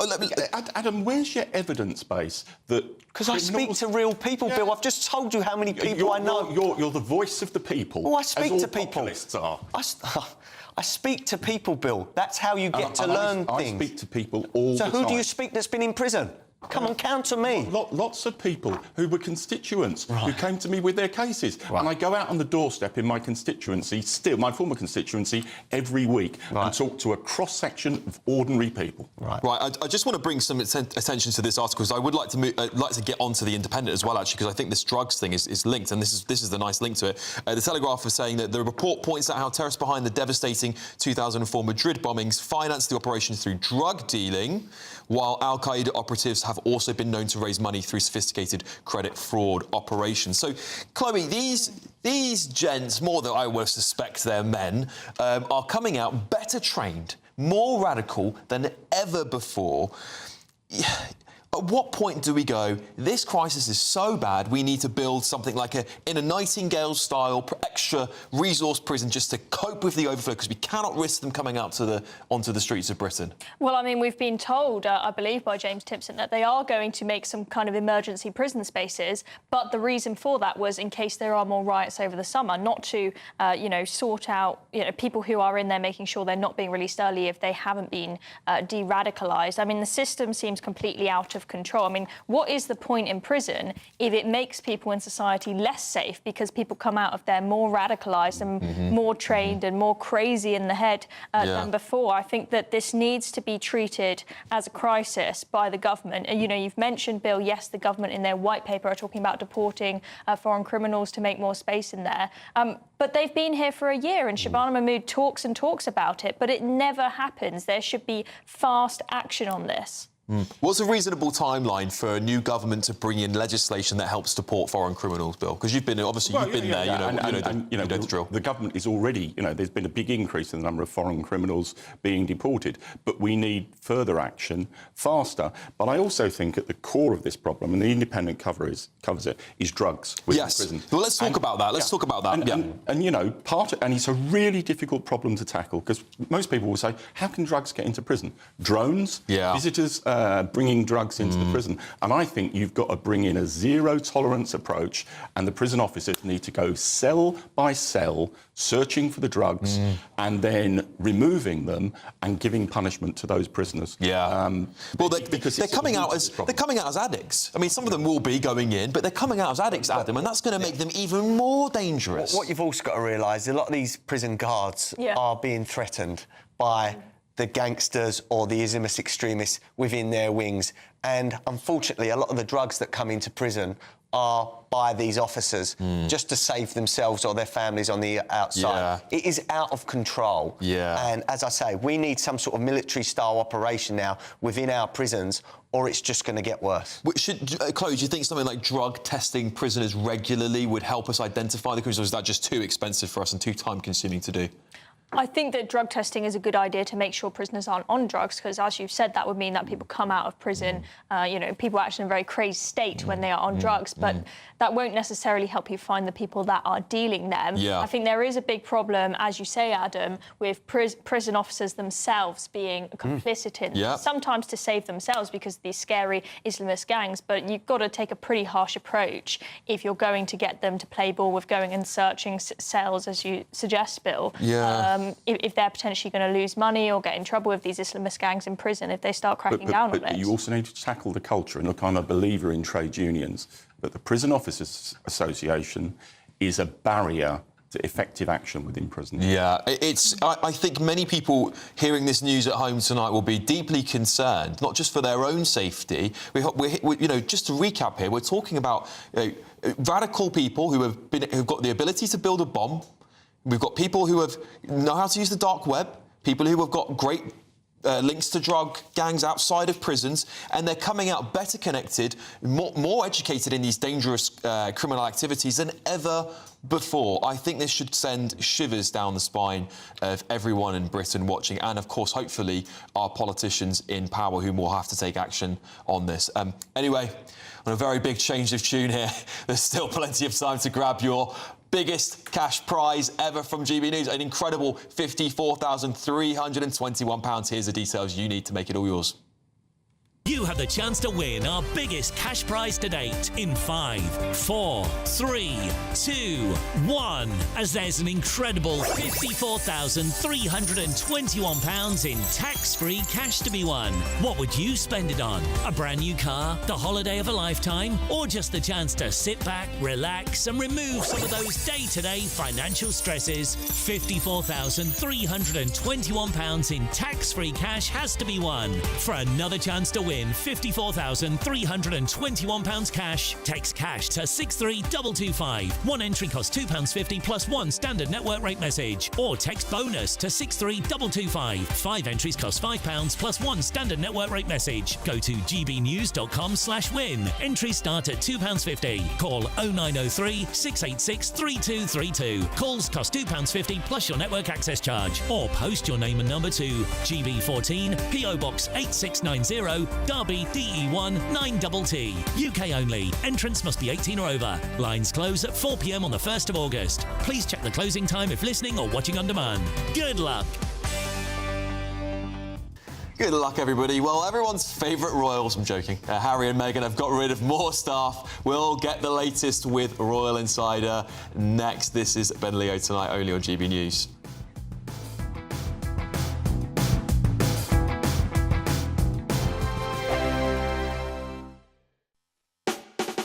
Adam, where's your evidence base that... Because I speak to real people, Bill. I've just told you how many people I know. You're the voice of the people. Oh, I speak to people. Populists are. I speak to people, Bill. That's how you get to learn things. I speak to people all the time. So who do you speak that's been in prison? Come on, count to me. Lots of people who were constituents who came to me with their cases. And I go out on the doorstep in my constituency, my former constituency, every week and talk to a cross-section of ordinary people. I just want to bring some attention to this article, because I would like to get onto the Independent as well, actually, because I think this drugs thing is linked, and this is the nice link to it. The Telegraph is saying that the report points out how terrorists behind the devastating 2004 Madrid bombings financed the operation through drug dealing, while al-Qaeda operatives have also been known to raise money through sophisticated credit fraud operations. So, Chloe, these gents, more than I would suspect they're men, are coming out better trained, more radical than ever before. At what point do we go, this crisis is so bad, we need to build something like in a Nightingale-style extra resource prison just to cope with the overflow, because we cannot risk them coming out onto the streets of Britain? Well, I mean, we've been told, I believe by James Timpson, that they are going to make some kind of emergency prison spaces, but the reason for that was in case there are more riots over the summer, not to, sort out, people who are in there, making sure they're not being released early if they haven't been de-radicalised. I mean, the system seems completely out of control. I mean, what is the point in prison if it makes people in society less safe because people come out of there more radicalised and more trained and more crazy in the head than before? I think that this needs to be treated as a crisis by the government. And, you've mentioned, Bill, yes, the government in their white paper are talking about deporting foreign criminals to make more space in there. But they've been here for a year, and Shabana Mahmood talks and talks about it, but it never happens. There should be fast action on this. What's a reasonable timeline for a new government to bring in legislation that helps deport foreign criminals, Bill? Because you've been there, you know the drill. The government is already, there's been a big increase in the number of foreign criminals being deported, but we need further action faster. But I also think at the core of this problem, and the Independent covers it, is drugs within prison. Well, let's talk about that. Let's talk about that. And it's a really difficult problem to tackle because most people will say, how can drugs get into prison? Drones, visitors bringing drugs into the prison. And I think you've got to bring in a zero-tolerance approach, and the prison officers need to go cell by cell, searching for the drugs, and then removing them and giving punishment to those prisoners. Well, they're coming out as addicts. I mean, some of them will be going in, but they're coming out as addicts, Adam, and that's going to make them even more dangerous. What you've also got to realise, a lot of these prison guards are being threatened by the gangsters or the Islamist extremists within their wings. And unfortunately, a lot of the drugs that come into prison are by these officers just to save themselves or their families on the outside. It is out of control. And as I say, we need some sort of military-style operation now within our prisons, or it's just going to get worse. Chloe, do you think something like drug testing prisoners regularly would help us identify the criminals, or is that just too expensive for us and too time-consuming to do? I think that drug testing is a good idea to make sure prisoners aren't on drugs, because, as you've said, that would mean that people come out of prison, people are actually in a very crazy state when they are on drugs, but that won't necessarily help you find the people that are dealing them. I think there is a big problem, as you say, Adam, with prison officers themselves being complicit in this, sometimes to save themselves because of these scary Islamist gangs, but you've got to take a pretty harsh approach if you're going to get them to play ball with going and searching cells, as you suggest, Bill. If they're potentially going to lose money or get in trouble with these Islamist gangs in prison if they start cracking down on it. But you also need to tackle the culture. And look, I'm a believer in trade unions, but the Prison Officers Association is a barrier to effective action within prison. I think many people hearing this news at home tonight will be deeply concerned, not just for their own safety. Just to recap here, we're talking about radical people who've got the ability to build a bomb. We've got people who know how to use the dark web, people who have got great links to drug gangs outside of prisons, and they're coming out better connected, more educated in these dangerous criminal activities than ever before. I think this should send shivers down the spine of everyone in Britain watching, and of course, hopefully, our politicians in power who will have to take action on this. Anyway, on a very big change of tune here, there's still plenty of time to grab your biggest cash prize ever from GB News, an incredible £54,321. Here's the details you need to make it all yours. You have the chance to win our biggest cash prize to date in 5, 4, 3, 2, 1. As there's an incredible £54,321 in tax-free cash to be won. What would you spend it on? A brand new car, the holiday of a lifetime, or just the chance to sit back, relax, and remove some of those day-to-day financial stresses? £54,321 in tax-free cash has to be won. For another chance to win £54,321 cash, text cash to 63225. One entry costs £2.50 plus one standard network rate message, or text bonus to 63225. 5 entries cost £5 plus one standard network rate message. Go to gbnews.com/win. Entries start at £2.50. Call 0903 686 3232. Calls cost £2.50 plus your network access charge, or post your name and number to GB14 PO Box 8690 Derby DE1 9TT. UK only. Entrance must be 18 or over. Lines close at 4 p.m. on the 1st of August. Please check the closing time if listening or watching on demand. Good luck. Good luck, everybody. Well, everyone's favourite royals, I'm joking, Harry and Meghan have got rid of more staff. We'll get the latest with Royal Insider next. This is Ben Leo Tonight, only on GB News.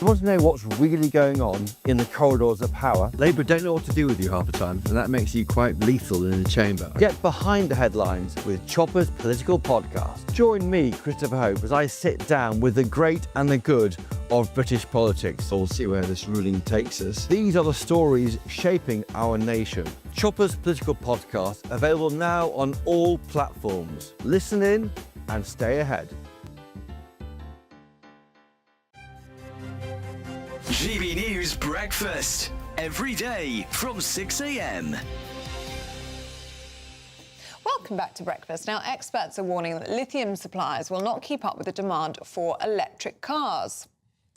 You want to know what's really going on in the corridors of power? Labour don't know what to do with you half the time, and that makes you quite lethal in the chamber. Get behind the headlines with Chopper's political podcast. Join me, Christopher Hope, as I sit down with the great and the good of British politics. We'll see where this ruling takes us. These are the stories shaping our nation. Chopper's political podcast, available now on all platforms. Listen in and stay ahead. GB News Breakfast. Every day from 6 a.m. Welcome back to Breakfast. Now, experts are warning that lithium supplies will not keep up with the demand for electric cars.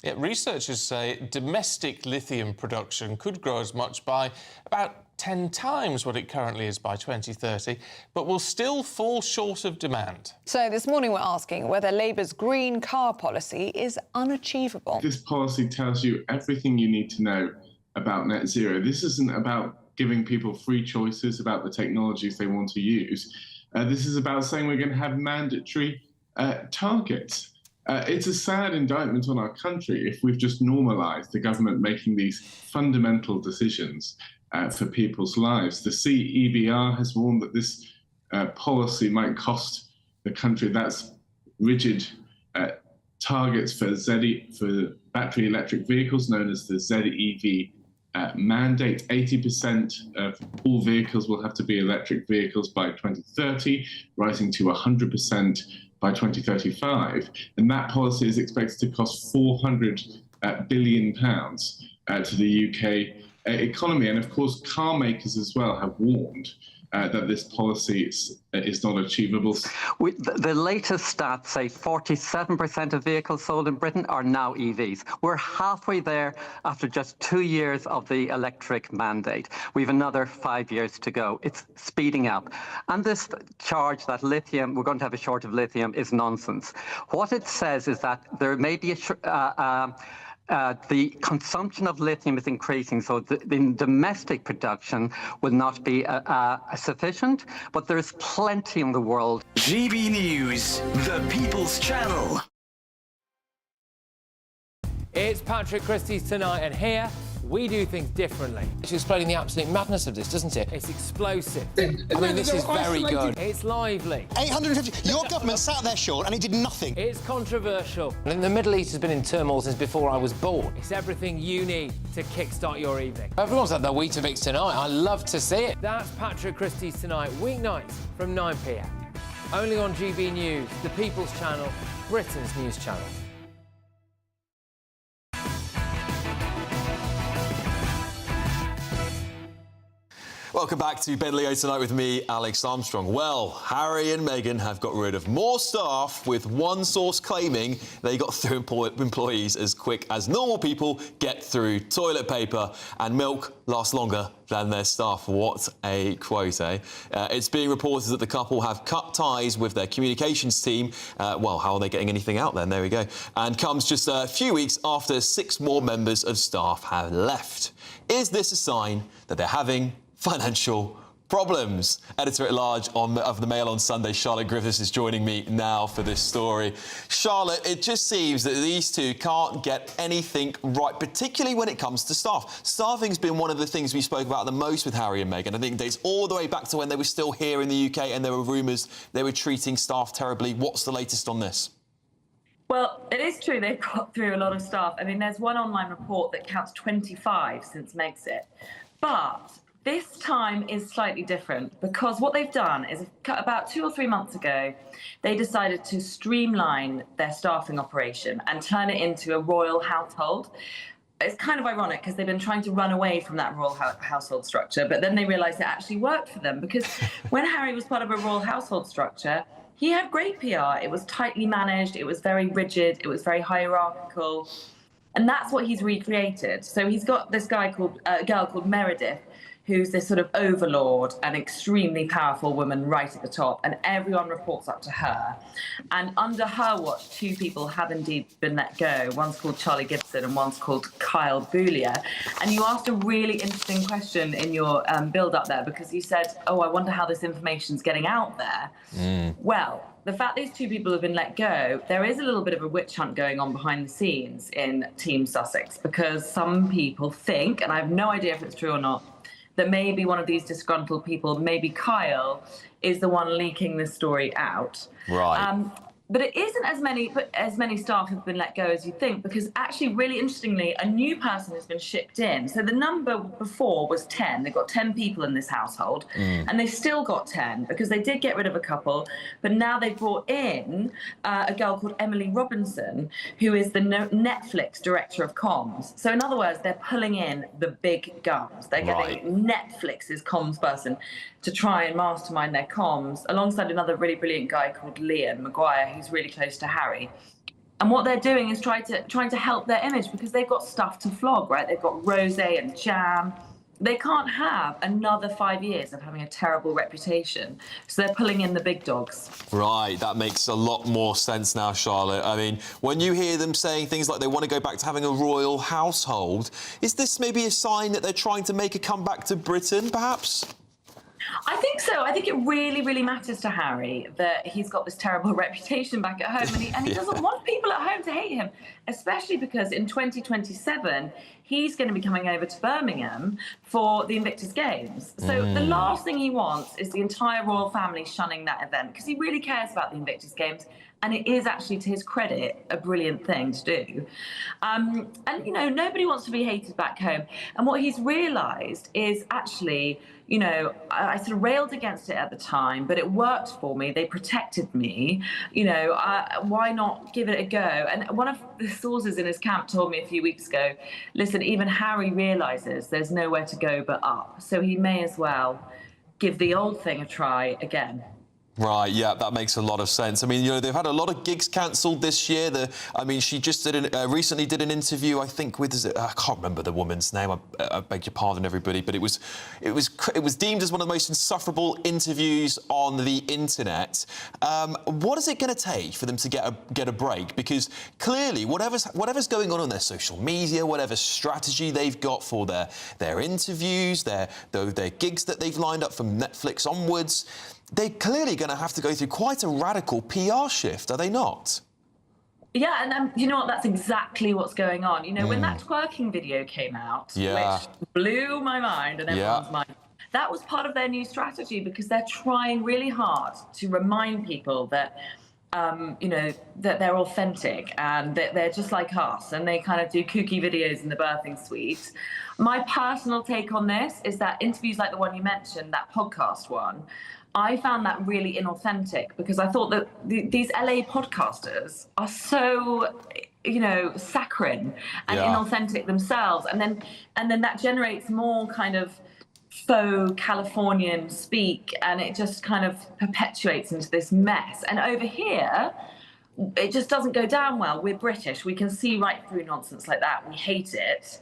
Yeah, researchers say domestic lithium production could grow as much by about 10 times what it currently is by 2030, but will still fall short of demand. So this morning we're asking whether Labour's green car policy is unachievable. This policy tells you everything you need to know about net zero. This isn't about giving people free choices about the technologies they want to use. This is about saying we're going to have mandatory targets. It's a sad indictment on our country if we've just normalised the government making these fundamental decisions for people's lives. The CEBR has warned that this policy might cost the country. That's rigid targets for battery electric vehicles, known as the ZEV mandate. 80% of all vehicles will have to be electric vehicles by 2030, rising to 100% by 2035. And that policy is expected to cost £400 billion to the UK economy. And of course, car makers as well have warned that this policy is not achievable. The latest stats say 47% of vehicles sold in Britain are now EVs. We're halfway there after just 2 years of the electric mandate. We've another 5 years to go. It's speeding up. And this charge that lithium, we're going to have a shortage of lithium, is nonsense. What it says is that there may be the consumption of lithium is increasing, so the domestic production will not be sufficient, but there's plenty in the world. GB News, the People's Channel. It's Patrick Christie's Tonight, and here we do things differently. It's explaining the absolute madness of this, doesn't it? It's explosive. I mean, this is very good. It's lively. 850. Your government sat there, Sean, and it did nothing. It's controversial. And the Middle East has been in turmoil since before I was born. It's everything you need to kickstart your evening. Everyone's had their Weetabix tonight. I love to see it. That's Patrick Christie's Tonight, weeknights from 9 p.m. Only on GB News, the People's Channel, Britain's news channel. Welcome back to Ben Leo Tonight with me, Alex Armstrong. Well, Harry and Meghan have got rid of more staff, with one source claiming they got through employees as quick as normal people get through toilet paper, and milk lasts longer than their staff. What a quote, eh? It's being reported that the couple have cut ties with their communications team. Well, how are they getting anything out then? There we go. And comes just a few weeks after 6 more members of staff have left. Is this a sign that they're having financial problems? Editor-at-large of The Mail on Sunday, Charlotte Griffiths, is joining me now for this story. Charlotte, it just seems that these two can't get anything right, particularly when it comes to staff. Staffing's been one of the things we spoke about the most with Harry and Meghan. I think it dates all the way back to when they were still here in the UK and there were rumours they were treating staff terribly. What's the latest on this? Well, it is true they've got through a lot of staff. I mean, there's one online report that counts 25 since Megxit. But this time is slightly different, because what they've done is about 2 or 3 months ago, they decided to streamline their staffing operation and turn it into a royal household. It's kind of ironic because they've been trying to run away from that royal household structure, but then they realised it actually worked for them, because when Harry was part of a royal household structure, he had great PR. It was tightly managed, it was very rigid, it was very hierarchical, and that's what he's recreated. So he's got this girl called Meredith, who's this sort of overlord, an extremely powerful woman right at the top, and everyone reports up to her. And under her watch, 2 people have indeed been let go. One's called Charlie Gibson and one's called Kyle Boulier. And you asked a really interesting question in your build-up there, because you said, oh, I wonder how this information's getting out there. Well, the fact these 2 people have been let go, there is a little bit of a witch hunt going on behind the scenes in Team Sussex, because some people think, and I have no idea if it's true or not, that maybe one of these disgruntled people, maybe Kyle, is the one leaking this story out. Right. But it isn't as many staff have been let go as you think, because actually, really interestingly, a new person has been shipped in. So the number before was 10. They've got 10 people in this household, and they've still got 10 because they did get rid of a couple. But now they've brought in a girl called Emily Robinson, who is the Netflix director of comms. So in other words, they're pulling in the big guns. They're getting Netflix's comms person to try and mastermind their comms, alongside another really brilliant guy called Liam Maguire, who's really close to Harry. And what they're doing is trying to help their image, because they've got stuff to flog, right? They've got rosé and jam. They can't have another 5 years of having a terrible reputation. So they're pulling in the big dogs. Right, that makes a lot more sense now, Charlotte. I mean, when you hear them saying things like they want to go back to having a royal household, is this maybe a sign that they're trying to make a comeback to Britain, perhaps? I think so. I think it really, really matters to Harry that he's got this terrible reputation back at home, and he doesn't want people at home to hate him, especially because in 2027 he's going to be coming over to Birmingham for the Invictus Games. So the last thing he wants is the entire royal family shunning that event, because he really cares about the Invictus Games. And it is actually, to his credit, a brilliant thing to do. And, you know, nobody wants to be hated back home. And what he's realised is actually, you know, I sort of railed against it at the time, but it worked for me. They protected me. You know, why not give it a go? And one of the sources in his camp told me a few weeks ago, listen, even Harry realises there's nowhere to go but up. So he may as well give the old thing a try again. Right, yeah, that makes a lot of sense. I mean, you know, they've had a lot of gigs cancelled this year. I mean, she just recently did an interview, I think, with I can't remember the woman's name. I beg your pardon, everybody, but it was deemed as one of the most insufferable interviews on the internet. What is it going to take for them to get a break? Because clearly, whatever's going on their social media, whatever strategy they've got for their interviews, their gigs that they've lined up from Netflix onwards, they're clearly going to have to go through quite a radical PR shift, are they not? Yeah, and you know what? That's exactly what's going on. You know, when that twerking video came out, which blew my mind and everyone's mind, that was part of their new strategy, because they're trying really hard to remind people that, you know, that they're authentic and that they're just like us, and they kind of do kooky videos in the birthing suite. My personal take on this is that interviews like the one you mentioned, that podcast one, I found that really inauthentic, because I thought that these LA podcasters are so, you know, saccharine and inauthentic themselves, and then that generates more kind of faux Californian speak, and it just kind of perpetuates into this mess. And over here, it just doesn't go down well. We're British. We can see right through nonsense like that. We hate it.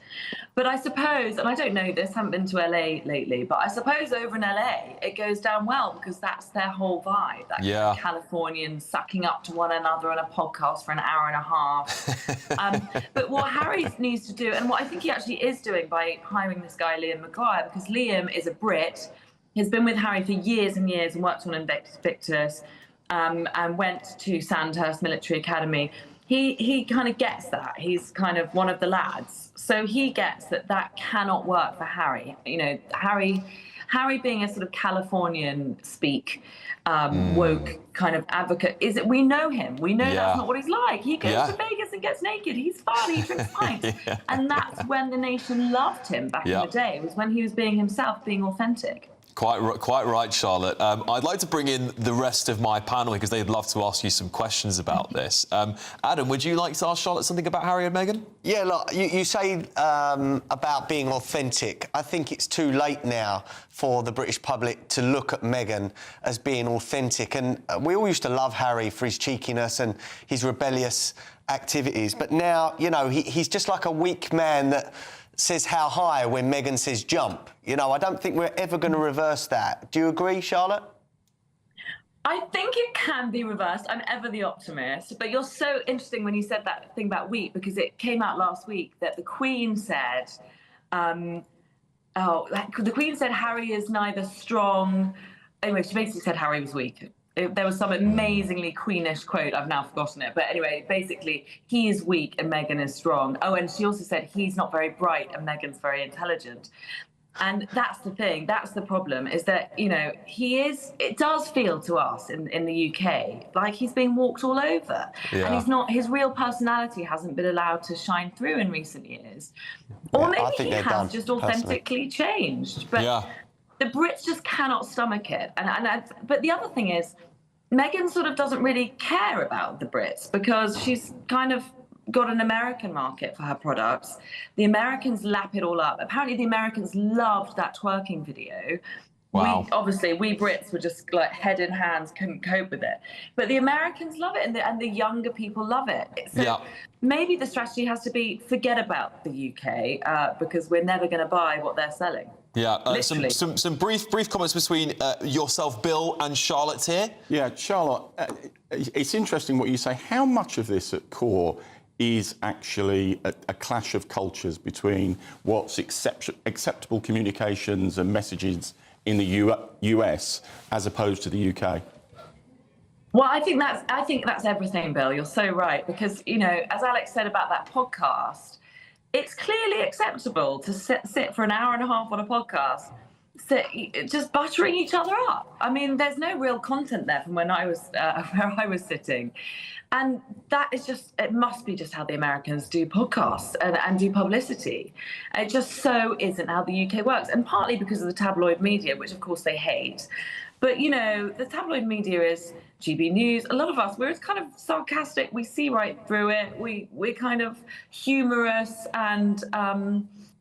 But I suppose, and I don't know this, haven't been to LA lately, but I suppose over in LA it goes down well, because that's their whole vibe. That kind of Californians sucking up to one another on a podcast for an hour and a half. But what Harry needs to do, and what I think he actually is doing by hiring this guy, Liam Maguire, because Liam is a Brit, has been with Harry for years and years and worked on Invictus, and went to Sandhurst Military Academy. He kind of gets that. He's kind of one of the lads. So he gets that cannot work for Harry. You know, Harry being a sort of Californian speak, woke kind of advocate, we know him. We know that's not what he's like. He goes to Vegas and gets naked. He's fun. He drinks pints. And that's when the nation loved him back in the day. It was when he was being himself, being authentic. Quite right, Charlotte. I'd like to bring in the rest of my panel, because they'd love to ask you some questions about this. Adam, would you like to ask Charlotte something about Harry and Meghan? Yeah, look, you say about being authentic. I think it's too late now for the British public to look at Meghan as being authentic. And we all used to love Harry for his cheekiness and his rebellious activities. But now, you know, he's just like a weak man that says how high when Meghan says jump. You know, I don't think we're ever going to reverse that. Do you agree, Charlotte? I think it can be reversed. I'm ever the optimist. But you're so interesting when you said that thing about weak, because it came out last week that the Queen said, the Queen said Harry is neither strong. Anyway, she basically said Harry was weak. There was some amazingly queenish quote, I've now forgotten it. But anyway, basically, he is weak and Meghan is strong. Oh, and she also said he's not very bright and Meghan's very intelligent. And that's the thing, that's the problem, is that, you know, it does feel to us in the UK like he's being walked all over. And his real personality hasn't been allowed to shine through in recent years. Or maybe he has just authentically changed. But the Brits just cannot stomach it. But the other thing is, Meghan sort of doesn't really care about the Brits because she's kind of got an American market for her products. The Americans lap it all up. Apparently the Americans loved that twerking video. Wow. We Brits were just like head in hands, couldn't cope with it. But the Americans love it, and the younger people love it. So maybe the strategy has to be forget about the UK because we're never going to buy what they're selling. Yeah, some brief comments between yourself, Bill, and Charlotte here. Yeah, Charlotte, it's interesting what you say. How much of this at core is actually a clash of cultures between what's acceptable communications and messages in the US as opposed to the UK? Well, I think that's everything, Bill. You're so right, because, you know, as Alex said about that podcast, it's clearly acceptable to sit for an hour and a half on a podcast, just buttering each other up. I mean, there's no real content there from when I was where I was sitting. And that is it must be just how the Americans do podcasts and do publicity. It just so isn't how the UK works. And partly because of the tabloid media, which of course they hate. But, you know, the tabloid media is GB News. A lot of us, we're kind of sarcastic. We see right through it. We're kind of humorous and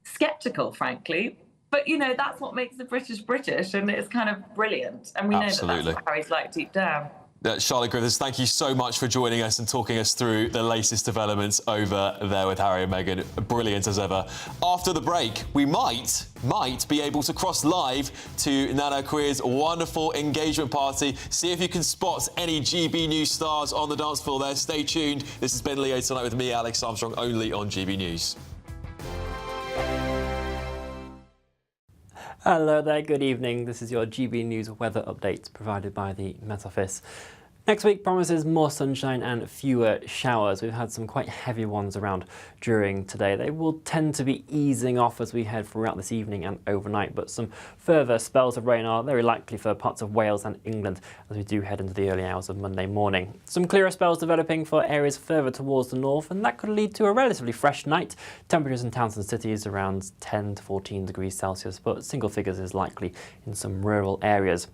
sceptical, frankly. But, you know, that's what makes the British British, and it's kind of brilliant. And we know that that's what Harry's like deep down. Charlotte Griffiths, thank you so much for joining us and talking us through the latest developments over there with Harry and Meghan. Brilliant as ever. After the break, we might be able to cross live to Nana Queer's wonderful engagement party. See if you can spot any GB News stars on the dance floor there. Stay tuned. This has been Leo Tonight with me, Alex Armstrong, only on GB News. Hello there, good evening. This is your GB News weather update provided by the Met Office. Next week promises more sunshine and fewer showers. We've had some quite heavy ones around during today. They will tend to be easing off as we head throughout this evening and overnight, but some further spells of rain are very likely for parts of Wales and England as we do head into the early hours of Monday morning. Some clearer spells developing for areas further towards the north, and that could lead to a relatively fresh night. Temperatures in towns and cities around 10 to 14 degrees Celsius, but single figures is likely in some rural areas.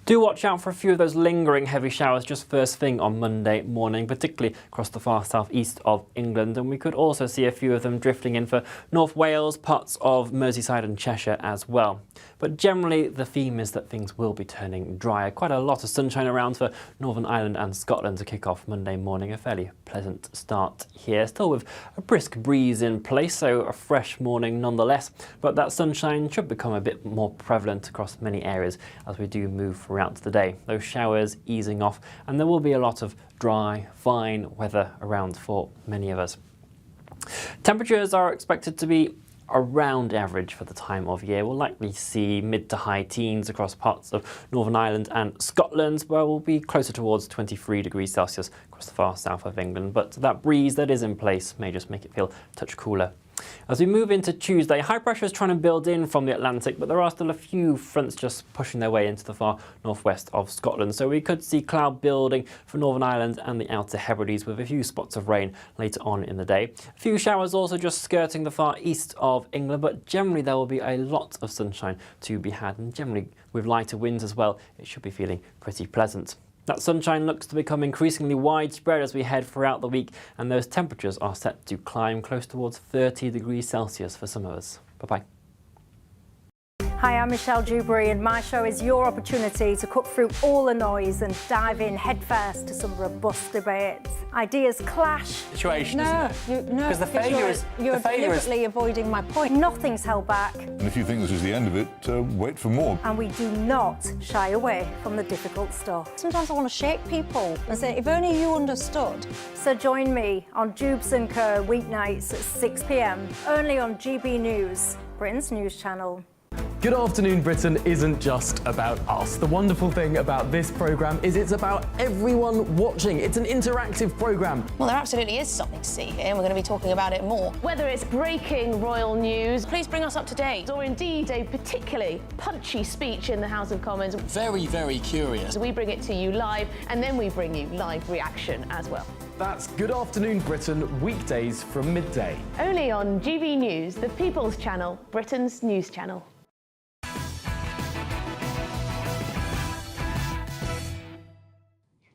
Do watch out for a few of those lingering heavy showers just first thing on Monday morning, particularly across the far southeast of England, and we could also see a few of them drifting in for North Wales, parts of Merseyside and Cheshire as well. But generally the theme is that things will be turning drier. Quite a lot of sunshine around for Northern Ireland and Scotland to kick off Monday morning. A fairly pleasant start here, still with a brisk breeze in place, so a fresh morning nonetheless, but that sunshine should become a bit more prevalent across many areas as we do move throughout the day. Those showers easing off, and there will be a lot of dry, fine weather around for many of us. Temperatures are expected to be around average for the time of year. We'll likely see mid to high teens across parts of Northern Ireland and Scotland, where we'll be closer towards 23 degrees Celsius across the far south of England. But that breeze that is in place may just make it feel a touch cooler. As we move into Tuesday, high pressure is trying to build in from the Atlantic, but there are still a few fronts just pushing their way into the far northwest of Scotland. So we could see cloud building for Northern Ireland and the Outer Hebrides with a few spots of rain later on in the day. A few showers also just skirting the far east of England, but generally there will be a lot of sunshine to be had, and generally with lighter winds as well, it should be feeling pretty pleasant. That sunshine looks to become increasingly widespread as we head throughout the week, and those temperatures are set to climb close towards 30 degrees Celsius for some of us. Bye-bye. Hi, I'm Michelle Dewberry, and my show is your opportunity to cut through all the noise and dive in headfirst to some robust debates. Ideas clash. Situation, no, isn't it? No, because the failure is you're deliberately avoiding my point. Nothing's held back. And if you think this is the end of it, wait for more. And we do not shy away from the difficult stuff. Sometimes I want to shake people and say, if only you understood. So join me on Jubes & Co. weeknights at 6 p.m. only on GB News, Britain's news channel. Good Afternoon Britain isn't just about us. The wonderful thing about this programme is it's about everyone watching. It's an interactive programme. Well, there absolutely is something to see here, and we're going to be talking about it more. Whether it's breaking royal news, please bring us up to date, or indeed a particularly punchy speech in the House of Commons. Very, very curious. We bring it to you live, and then we bring you live reaction as well. That's Good Afternoon Britain, weekdays from midday. Only on GB News, the People's Channel, Britain's news channel.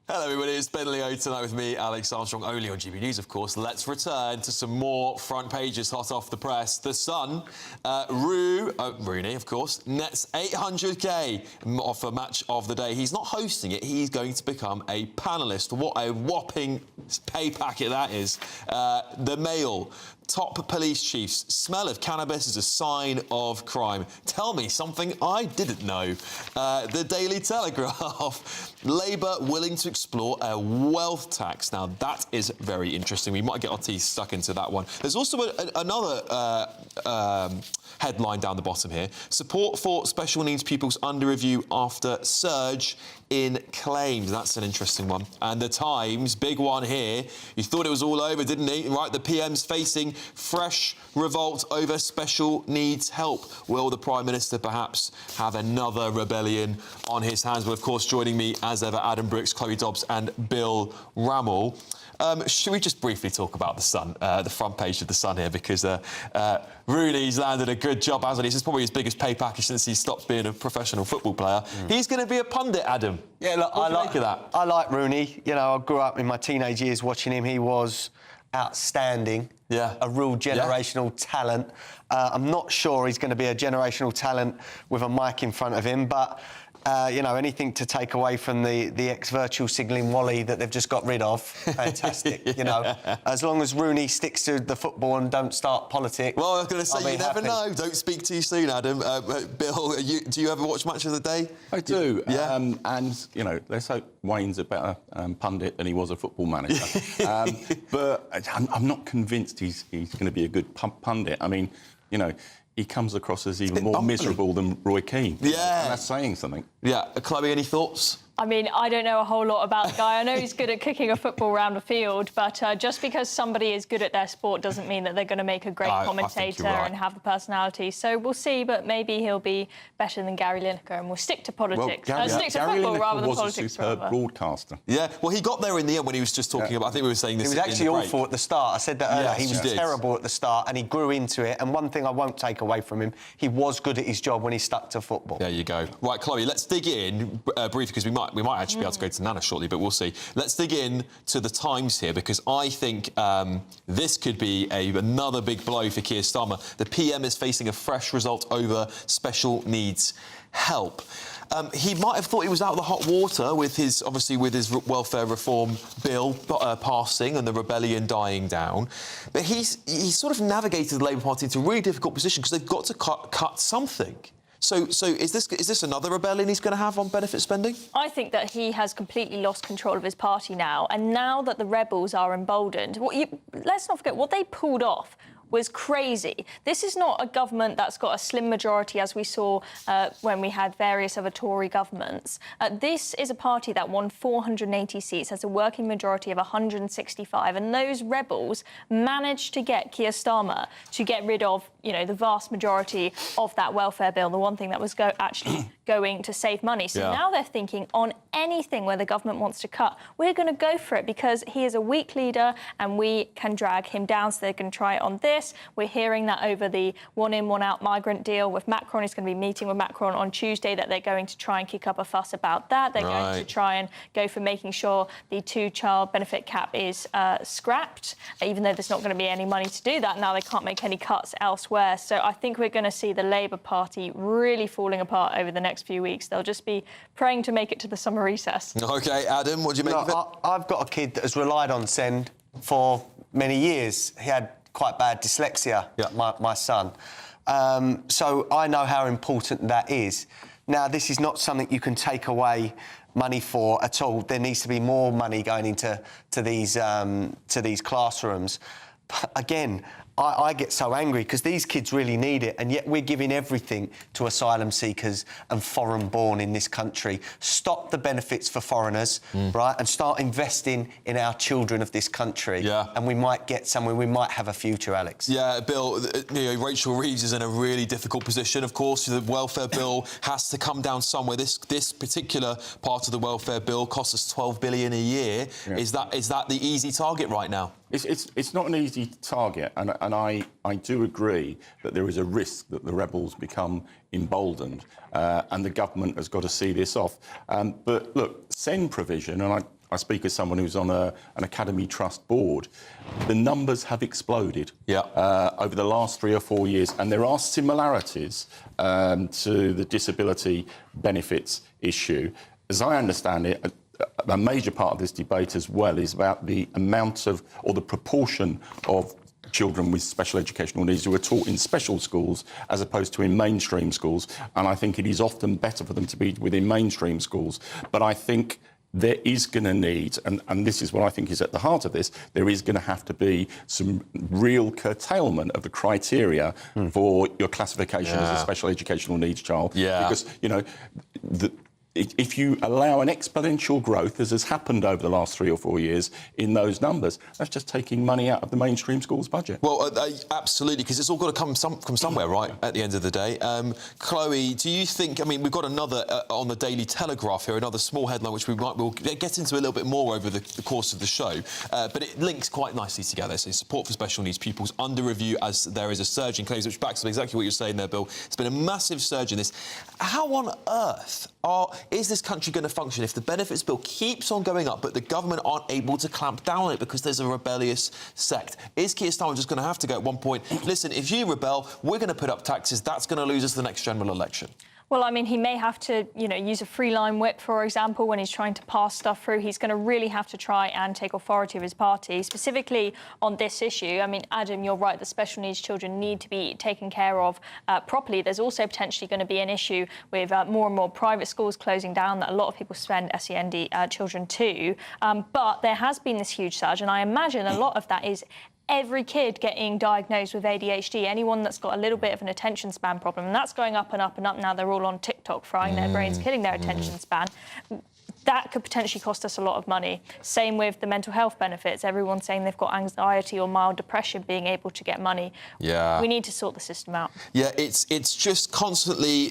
Hello everybody, it's Ben Leo tonight with me, Alex Armstrong, only on GB News, of course. Let's return to some more front pages hot off the press. The Sun, Rooney, of course, nets 800k off a match of the day. He's not hosting it, he's going to become a panellist. What a whopping pay packet that is. The Mail, top police chiefs, smell of cannabis is a sign of crime. Tell me something I didn't know. The Daily Telegraph, Labour willing to explore a wealth tax. Now, that is very interesting. We might get our teeth stuck into that one. There's also another headline down the bottom here. Support for special needs pupils under review after surge in claims. That's an interesting one. And the Times, big one here. You thought it was all over, didn't he? Right, the PM's facing fresh revolt over special needs help. Will the Prime Minister perhaps have another rebellion on his hands? Well, of course, joining me as ever, Adam Brooks, Chloe Dobbs and Bill Rammell. Should we just briefly talk about the Sun, the front page of the Sun here, because Rooney's landed a good job, hasn't he? This is probably his biggest pay package since he stopped being a professional football player. He's going to be a pundit, Adam. Yeah, look, what do you make of that? I like Rooney. You know, I grew up in my teenage years watching him. He was outstanding. Yeah. A real generational talent. I'm not sure he's going to be a generational talent with a mic in front of him, but you know, anything to take away from the ex-virtual signalling Wally that they've just got rid of, fantastic. You know, as long as Rooney sticks to the football and don't start politics. Well, I was going to say, you never happy. know. Don't speak too soon, Adam. Bill, do you ever watch Match of the Day? I do. Yeah. And, you know, let's hope Wayne's a better pundit than he was a football manager. But I'm not convinced he's going to be a good pundit. I mean, you know, he comes across as even more miserable than Roy Keane. Yeah. And that's saying something. Yeah. Chloe, any thoughts? I mean, I don't know a whole lot about the guy. I know he's good at kicking a football round the field, but just because somebody is good at their sport doesn't mean that they're going to make a great commentator and have the personality. So we'll see, but maybe he'll be better than Gary Lineker, and we'll stick to politics. Stick to Gary football Lineker rather than was politics. a superb broadcaster. Yeah, well, he got there in the end when he was just talking about. I think we were saying this. He was actually awful at the start. I said that earlier. Yes, he was terrible at the start, and he grew into it. And one thing I won't take away from him, he was good at his job when he stuck to football. There you go. Right, Chloe, let's dig in briefly, because we might actually be able to go to Nana shortly, but we'll see. Let's dig in to the Times here, because I think this could be another big blow for Keir Starmer. The PM is facing a fresh result over special needs help. He might have thought he was out of the hot water with his welfare reform bill passing and the rebellion dying down, but he's sort of navigated the Labour Party into a really difficult position because they've got to cut something. So is this another rebellion he's going to have on benefit spending? I think that he has completely lost control of his party now, and now that the rebels are emboldened, let's not forget what they pulled off was crazy. This is not a government that's got a slim majority, as we saw when we had various other Tory governments. This is a party that won 480 seats, has a working majority of 165, and those rebels managed to get Keir Starmer to get rid of, you know, the vast majority of that welfare bill, the one thing that was actually going to save money. So now they're thinking on anything where the government wants to cut, we're going to go for it because he is a weak leader and we can drag him down, so they can try it on this. We're hearing that over the one-in, one-out migrant deal with Macron. He's going to be meeting with Macron on Tuesday, that they're going to try and kick up a fuss about that. They're going to try and go for making sure the two-child benefit cap is scrapped, even though there's not going to be any money to do that. Now they can't make any cuts elsewhere. So I think we're going to see the Labour Party really falling apart over the next few weeks. They'll just be praying to make it to the summer recess. OK, Adam, what do you make of it? I've got a kid that has relied on Send for many years. He had quite bad dyslexia, my son. So I know how important that is. Now, this is not something you can take away money for at all. There needs to be more money going into these classrooms. But again, I get so angry because these kids really need it, and yet we're giving everything to asylum seekers and foreign-born in this country. Stop the benefits for foreigners, right, and start investing in our children of this country. Yeah. And we might get somewhere. We might have a future, Alex. Yeah, Bill, Rachel Reeves is in a really difficult position. Of course, the welfare bill has to come down somewhere. This particular part of the welfare bill costs us $12 billion a year. Yeah. Is that the easy target right now? It's not an easy target, and I do agree that there is a risk that the rebels become emboldened, and the government has got to see this off. But look, send provision, and I speak as someone who's on an Academy Trust board, the numbers have exploded over the last 3 or 4 years, and there are similarities to the disability benefits issue. As I understand it, a major part of this debate as well is about the amount of, or the proportion of children with special educational needs who are taught in special schools as opposed to in mainstream schools. And I think it is often better for them to be within mainstream schools. But I think there is going to need, and this is what I think is at the heart of this, there is going to have to be some real curtailment of the criteria for your classification as a special educational needs child. Yeah. Because, you know, if you allow an exponential growth, as has happened over the last 3 or 4 years in those numbers, that's just taking money out of the mainstream schools budget. Well, absolutely, because it's all got to come from somewhere, right, at the end of the day. Chloe, do you think, I mean, we've got another on the Daily Telegraph here, another small headline, which we'll get into a little bit more over the course of the show, but it links quite nicely together. So support for special needs pupils under review as there is a surge in claims, which backs up exactly what you're saying there, Bill. It's been a massive surge in this. How on earth is this country going to function if the benefits bill keeps on going up but the government aren't able to clamp down on it because there's a rebellious sect? Is Keir Starmer just going to have to go at one point, listen, if you rebel, we're going to put up taxes, that's going to lose us the next general election? Well, I mean, he may have to, use a free-line whip, for example, when he's trying to pass stuff through. He's going to really have to try and take authority of his party, specifically on this issue. I mean, Adam, you're right, the special needs children need to be taken care of properly. There's also potentially going to be an issue with more and more private schools closing down that a lot of people spend SEND children to. But there has been this huge surge, and I imagine a lot of that is every kid getting diagnosed with ADHD, anyone that's got a little bit of an attention span problem, and that's going up and up and up now. They're all on TikTok, frying their brains, killing their attention span. That could potentially cost us a lot of money. Same with the mental health benefits. Everyone's saying they've got anxiety or mild depression, being able to get money. Yeah. We need to sort the system out. Yeah, it's just constantly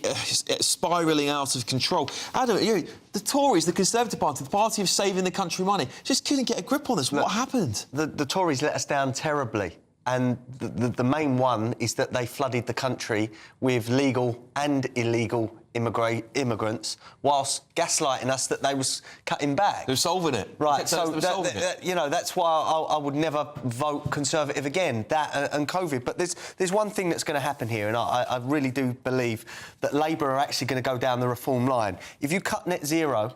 spiralling out of control. Adam, the Tories, the Conservative Party, the party of saving the country money, just couldn't get a grip on this. What happened? The Tories let us down terribly. And the main one is that they flooded the country with legal and illegal immigrants whilst gaslighting us that they was cutting back. They're solving it. Right, so that's why I would never vote Conservative again, that and COVID. But there's one thing that's going to happen here, and I really do believe that Labour are actually going to go down the reform line. If you cut net zero,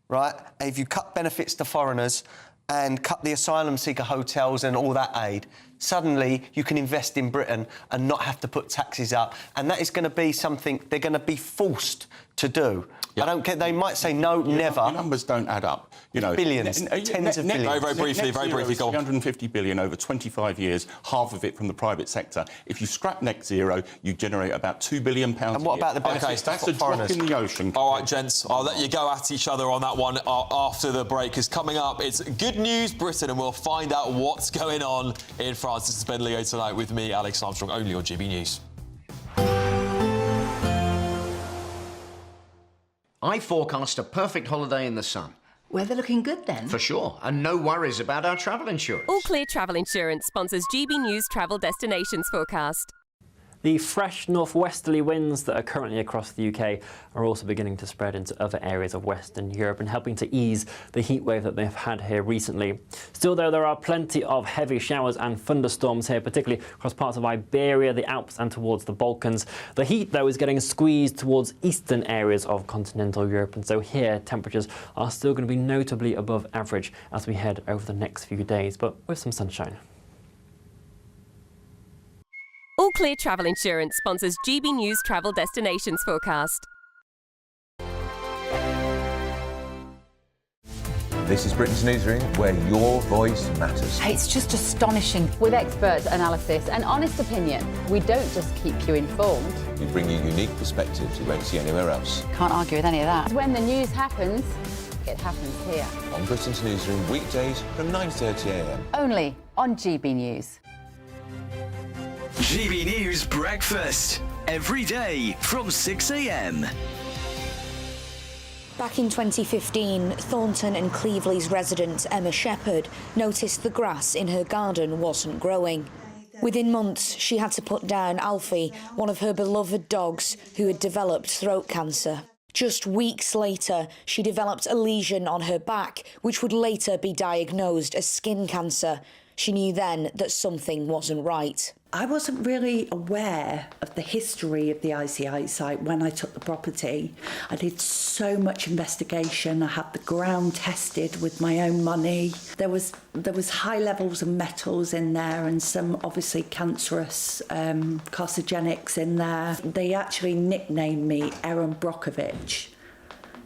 right, if you cut benefits to foreigners and cut the asylum seeker hotels and all that aid, suddenly you can invest in Britain and not have to put taxes up. And that is going to be something they're going to be forced to do. Yep. I don't care. They might say no, never. The numbers don't add up. Billions, tens of billions. Very briefly, go on. 350 billion over 25 years, half of it from the private sector. If you scrap net zero, you generate about £2 billion. And what about the benefits? That's a drop in the ocean. All right, gents, I'll let you go at each other on that one after the break. Because coming up, it's Good News Britain, and we'll find out what's going on in France. This is Ben Leo tonight with me, Alex Armstrong, only on GB News. I forecast a perfect holiday in the sun. Weather looking good then? For sure, and no worries about our travel insurance. All Clear Travel Insurance sponsors GB News Travel Destinations forecast. The fresh northwesterly winds that are currently across the UK are also beginning to spread into other areas of Western Europe and helping to ease the heat wave that they've had here recently. Still, though, there are plenty of heavy showers and thunderstorms here, particularly across parts of Iberia, the Alps and towards the Balkans. The heat, though, is getting squeezed towards eastern areas of continental Europe, and so here temperatures are still going to be notably above average as we head over the next few days, but with some sunshine. All Clear Travel Insurance sponsors GB News Travel Destinations forecast. This is Britain's Newsroom, where your voice matters. It's just astonishing. With expert analysis and honest opinion, we don't just keep you informed. We bring you unique perspectives you won't see anywhere else. Can't argue with any of that. When the news happens, it happens here. On Britain's Newsroom, weekdays from 9:30 a.m. Only on GB News. GB News Breakfast. Every day from 6 a.m. Back in 2015, Thornton and Cleveley's resident Emma Shepherd noticed the grass in her garden wasn't growing. Within months, she had to put down Alfie, one of her beloved dogs who had developed throat cancer. Just weeks later, she developed a lesion on her back, which would later be diagnosed as skin cancer. She knew then that something wasn't right. I wasn't really aware of the history of the ICI site when I took the property. I did so much investigation. I had the ground tested with my own money. There was high levels of metals in there and some obviously cancerous carcinogenics in there. They actually nicknamed me Erin Brockovich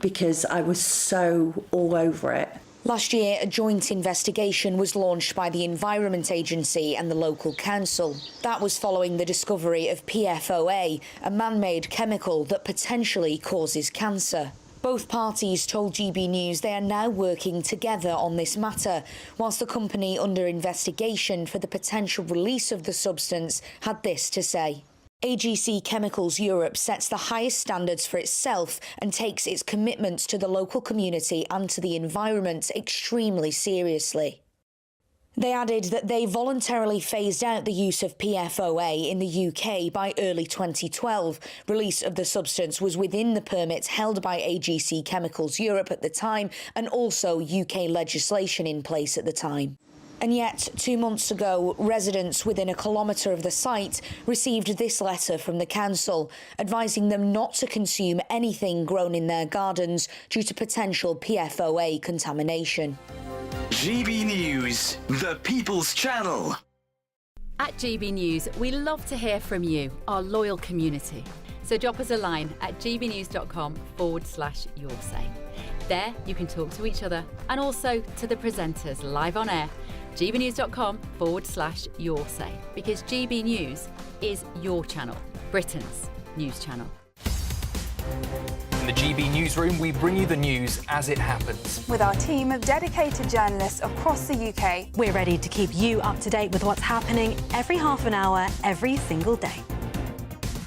because I was so all over it. Last year, a joint investigation was launched by the Environment Agency and the local council. That was following the discovery of PFOA, a man-made chemical that potentially causes cancer. Both parties told GB News they are now working together on this matter, whilst the company under investigation for the potential release of the substance had this to say. AGC Chemicals Europe sets the highest standards for itself and takes its commitments to the local community and to the environment extremely seriously. They added that they voluntarily phased out the use of PFOA in the UK by early 2012. Release of the substance was within the permits held by AGC Chemicals Europe at the time and also UK legislation in place at the time. And yet, 2 months ago, residents within a kilometre of the site received this letter from the council, advising them not to consume anything grown in their gardens due to potential PFOA contamination. GB News, the People's Channel. At GB News, we love to hear from you, our loyal community. So drop us a line at gbnews.com/yoursay. There you can talk to each other and also to the presenters live on air. gbnews.com/yoursay, because GB News is your channel, Britain's news channel. In the GB Newsroom, we bring you the news as it happens. With our team of dedicated journalists across the UK, we're ready to keep you up to date with what's happening every half an hour, every single day.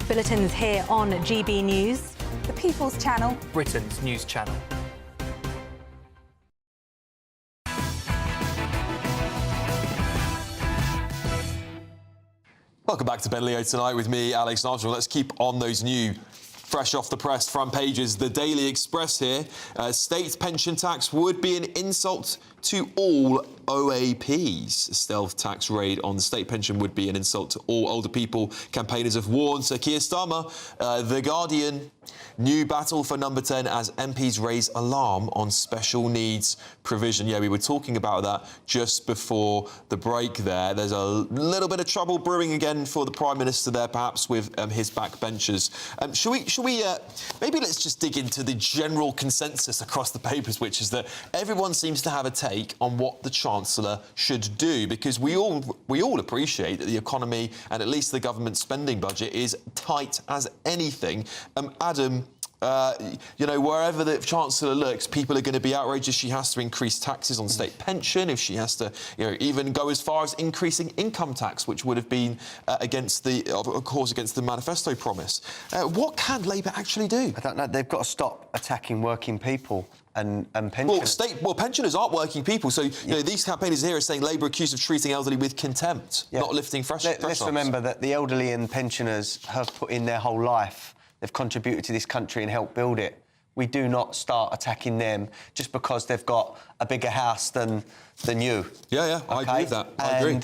Bulletins here on GB News, the People's Channel, Britain's news channel. Welcome back to Ben Leo tonight with me, Alex and Armstrong. Let's keep on those new, fresh off the press front pages. The Daily Express here. State pension tax would be an insult to all OAPs. A stealth tax raid on the state pension would be an insult to all older people. Campaigners have warned. Sir Keir Starmer, The Guardian, new battle for number 10 as MPs raise alarm on special needs provision. Yeah, we were talking about that just before the break there. There's a little bit of trouble brewing again for the Prime Minister there, perhaps with his backbenchers. Shall we maybe let's just dig into the general consensus across the papers, which is that everyone seems to have a take on what the Chancellor should do, because we all appreciate that the economy and at least the government spending budget is tight as anything. Adam, wherever the Chancellor looks, people are going to be outraged if she has to increase taxes on state pension, if she has to, even go as far as increasing income tax, which would have been against the manifesto promise. What can Labour actually do? I don't know. They've got to stop attacking working people and pensioners. Pensioners aren't working people. So, these campaigners here are saying Labour accused of treating elderly with contempt, not lifting fresh Let's remember that the elderly and pensioners have put in their whole life. They've contributed to this country and helped build it. We do not start attacking them just because they've got a bigger house than you. Yeah, I agree with that. I agree.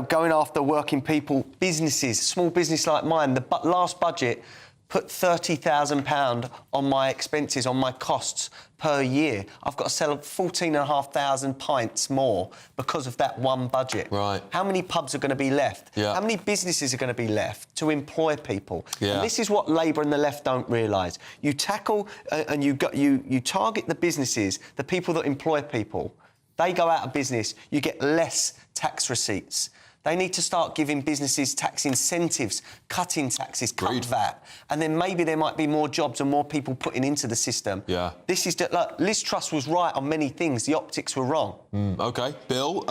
Going after working people, businesses, small business like mine, the last budget put £30,000 on my expenses, on my costs per year. I've got to sell 14,500 pints more because of that one budget. Right. How many pubs are going to be left? Yeah. How many businesses are going to be left to employ people? Yeah. And this is what Labour and the left don't realise. You tackle and you target the businesses, the people that employ people. They go out of business. You get less tax receipts. They need to start giving businesses tax incentives, cutting taxes, cut VAT, and then maybe there might be more jobs and more people putting into the system. Yeah. This is like, Liz Truss was right on many things. The optics were wrong. OK, Bill.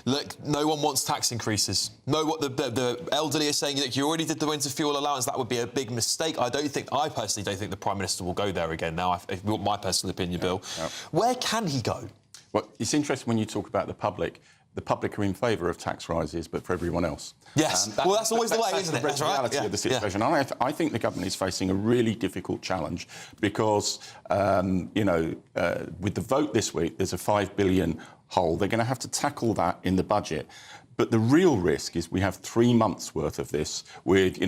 Look, no one wants tax increases. No, what the elderly are saying. Look, you already did the winter fuel allowance. That would be a big mistake. I personally don't think the Prime Minister will go there again. Now, if you want my personal opinion, Bill, where can he go? Well, it's interesting when you talk about the public. The public are in favour of tax rises, but for everyone else. Yes. Well, that's always the way, isn't it? That's the reality of the situation. Yeah. I think the government is facing a really difficult challenge because, with the vote this week, there's a £5 billion hole. They're going to have to tackle that in the budget. But the real risk is we have 3 months' worth of this with,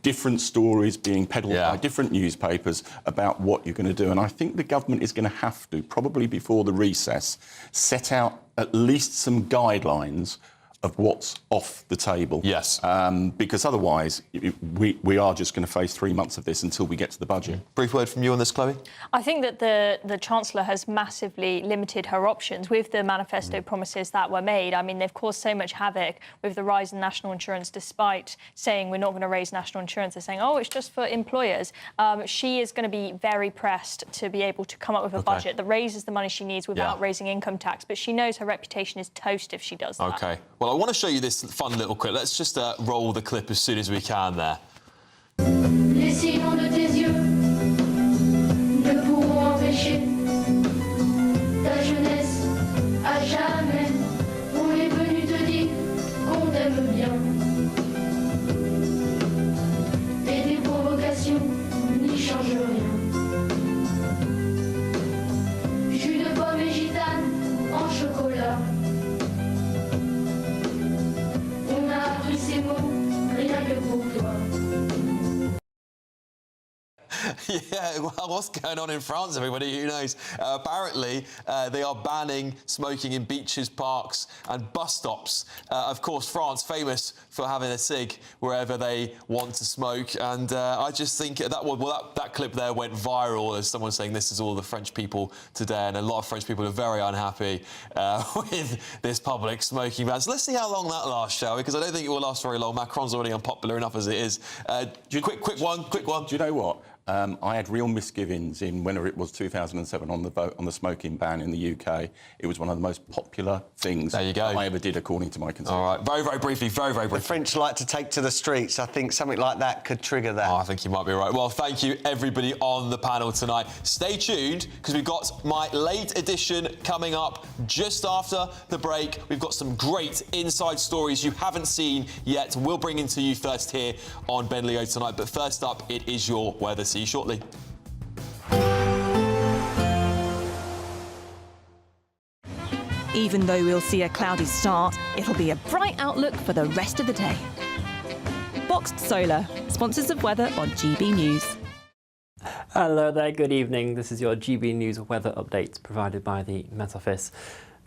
different stories being peddled by different newspapers about what you're going to do. And I think the government is going to have to, probably before the recess, set out at least some guidelines of what's off the table. Yes. Because otherwise, we are just going to face 3 months of this until we get to the budget. Brief word from you on this, Chloe? I think that the Chancellor has massively limited her options with the manifesto promises that were made. I mean, they've caused so much havoc with the rise in national insurance, despite saying we're not going to raise national insurance. They're saying, oh, it's just for employers. She is going to be very pressed to be able to come up with a budget that raises the money she needs without raising income tax. But she knows her reputation is toast if she does that. OK. Well, I want to show you this fun little clip. Let's just roll the clip as soon as we can there. Les sillons de tes yeux ne pourront empêcher ta jeunesse à jamais. On est venu te dire qu'on t'aime bien. Et tes provocations n'y changent rien. Jus de pomme et gitane en chocolat. On a appris ces mots rien que pour toi. Yeah, well, what's going on in France, everybody? Who knows? Apparently, they are banning smoking in beaches, parks and bus stops. Of course, France, famous for having a cig wherever they want to smoke. And I just think that clip there went viral as someone saying this is all the French people today. And a lot of French people are very unhappy with this public smoking ban. So let's see how long that lasts, shall we? Because I don't think it will last very long. Macron's already unpopular enough as it is. Quick one. Do you know what? I had real misgivings in whenever it was 2007 on the vote on the smoking ban in the UK. It was one of the most popular things I ever did, according to my constituents. All right, very briefly. The French like to take to the streets. I think something like that could trigger that. Oh, I think you might be right. Well, thank you, everybody on the panel tonight. Stay tuned, because we've got my late edition coming up just after the break. We've got some great inside stories you haven't seen yet. We'll bring into you first here on Ben Leo tonight. But first up, it is your weather. See you shortly. Even though we'll see a cloudy start, it'll be a bright outlook for the rest of the day. Boxed Solar, sponsors of weather on GB News. Hello there, good evening. This is your GB News weather update provided by the Met Office.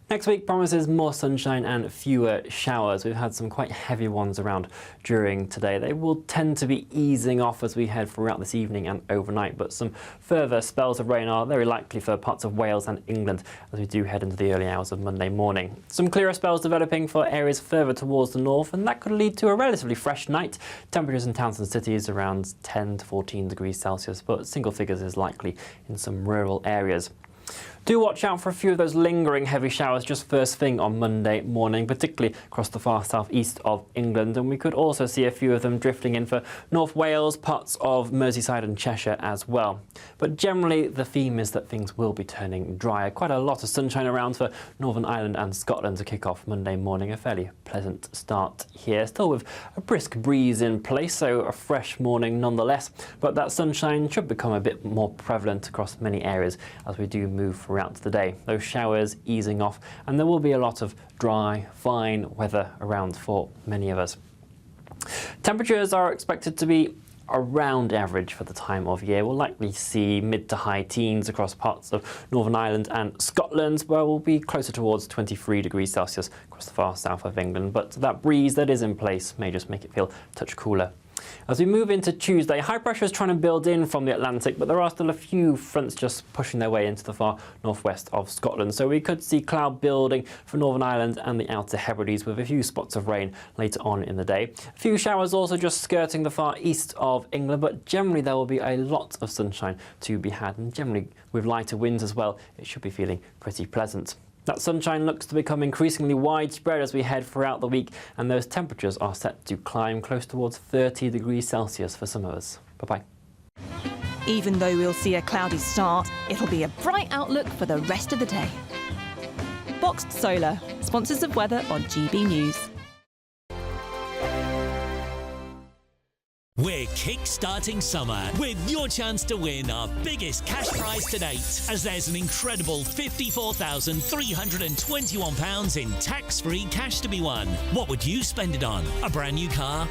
Next week promises more sunshine and fewer showers. We've had some quite heavy ones around during today. They will tend to be easing off as we head throughout this evening and overnight, but some further spells of rain are very likely for parts of Wales and England as we do head into the early hours of Monday morning. Some clearer spells developing for areas further towards the north, and that could lead to a relatively fresh night. Temperatures in towns and cities around 10 to 14 degrees Celsius, but single figures is likely in some rural areas. Do watch out for a few of those lingering heavy showers just first thing on Monday morning, particularly across the far southeast of England. And we could also see a few of them drifting in for North Wales, parts of Merseyside and Cheshire as well. But generally, the theme is that things will be turning drier. Quite a lot of sunshine around for Northern Ireland and Scotland to kick off Monday morning. A fairly pleasant start here, still with a brisk breeze in place, so a fresh morning nonetheless. But that sunshine should become a bit more prevalent across many areas as we do move throughout the day. Those showers easing off, and there will be a lot of dry, fine weather around for many of us. Temperatures are expected to be around average for the time of year. We'll likely see mid to high teens across parts of Northern Ireland and Scotland, where we'll be closer towards 23 degrees Celsius across the far south of England. But that breeze that is in place may just make it feel a touch cooler. As we move into Tuesday, high pressure is trying to build in from the Atlantic, but there are still a few fronts just pushing their way into the far northwest of Scotland. So we could see cloud building for Northern Ireland and the Outer Hebrides with a few spots of rain later on in the day. A few showers also just skirting the far east of England, but generally there will be a lot of sunshine to be had, and generally with lighter winds as well, it should be feeling pretty pleasant. That sunshine looks to become increasingly widespread as we head throughout the week, and those temperatures are set to climb close towards 30 degrees Celsius for some of us. Bye-bye. Even though we'll see a cloudy start, it'll be a bright outlook for the rest of the day. Boxed Solar, sponsors of weather on GB News. We're kick-starting summer with your chance to win our biggest cash prize to date, as there's an incredible £54,321 in tax-free cash to be won. What would you spend it on? A brand new car?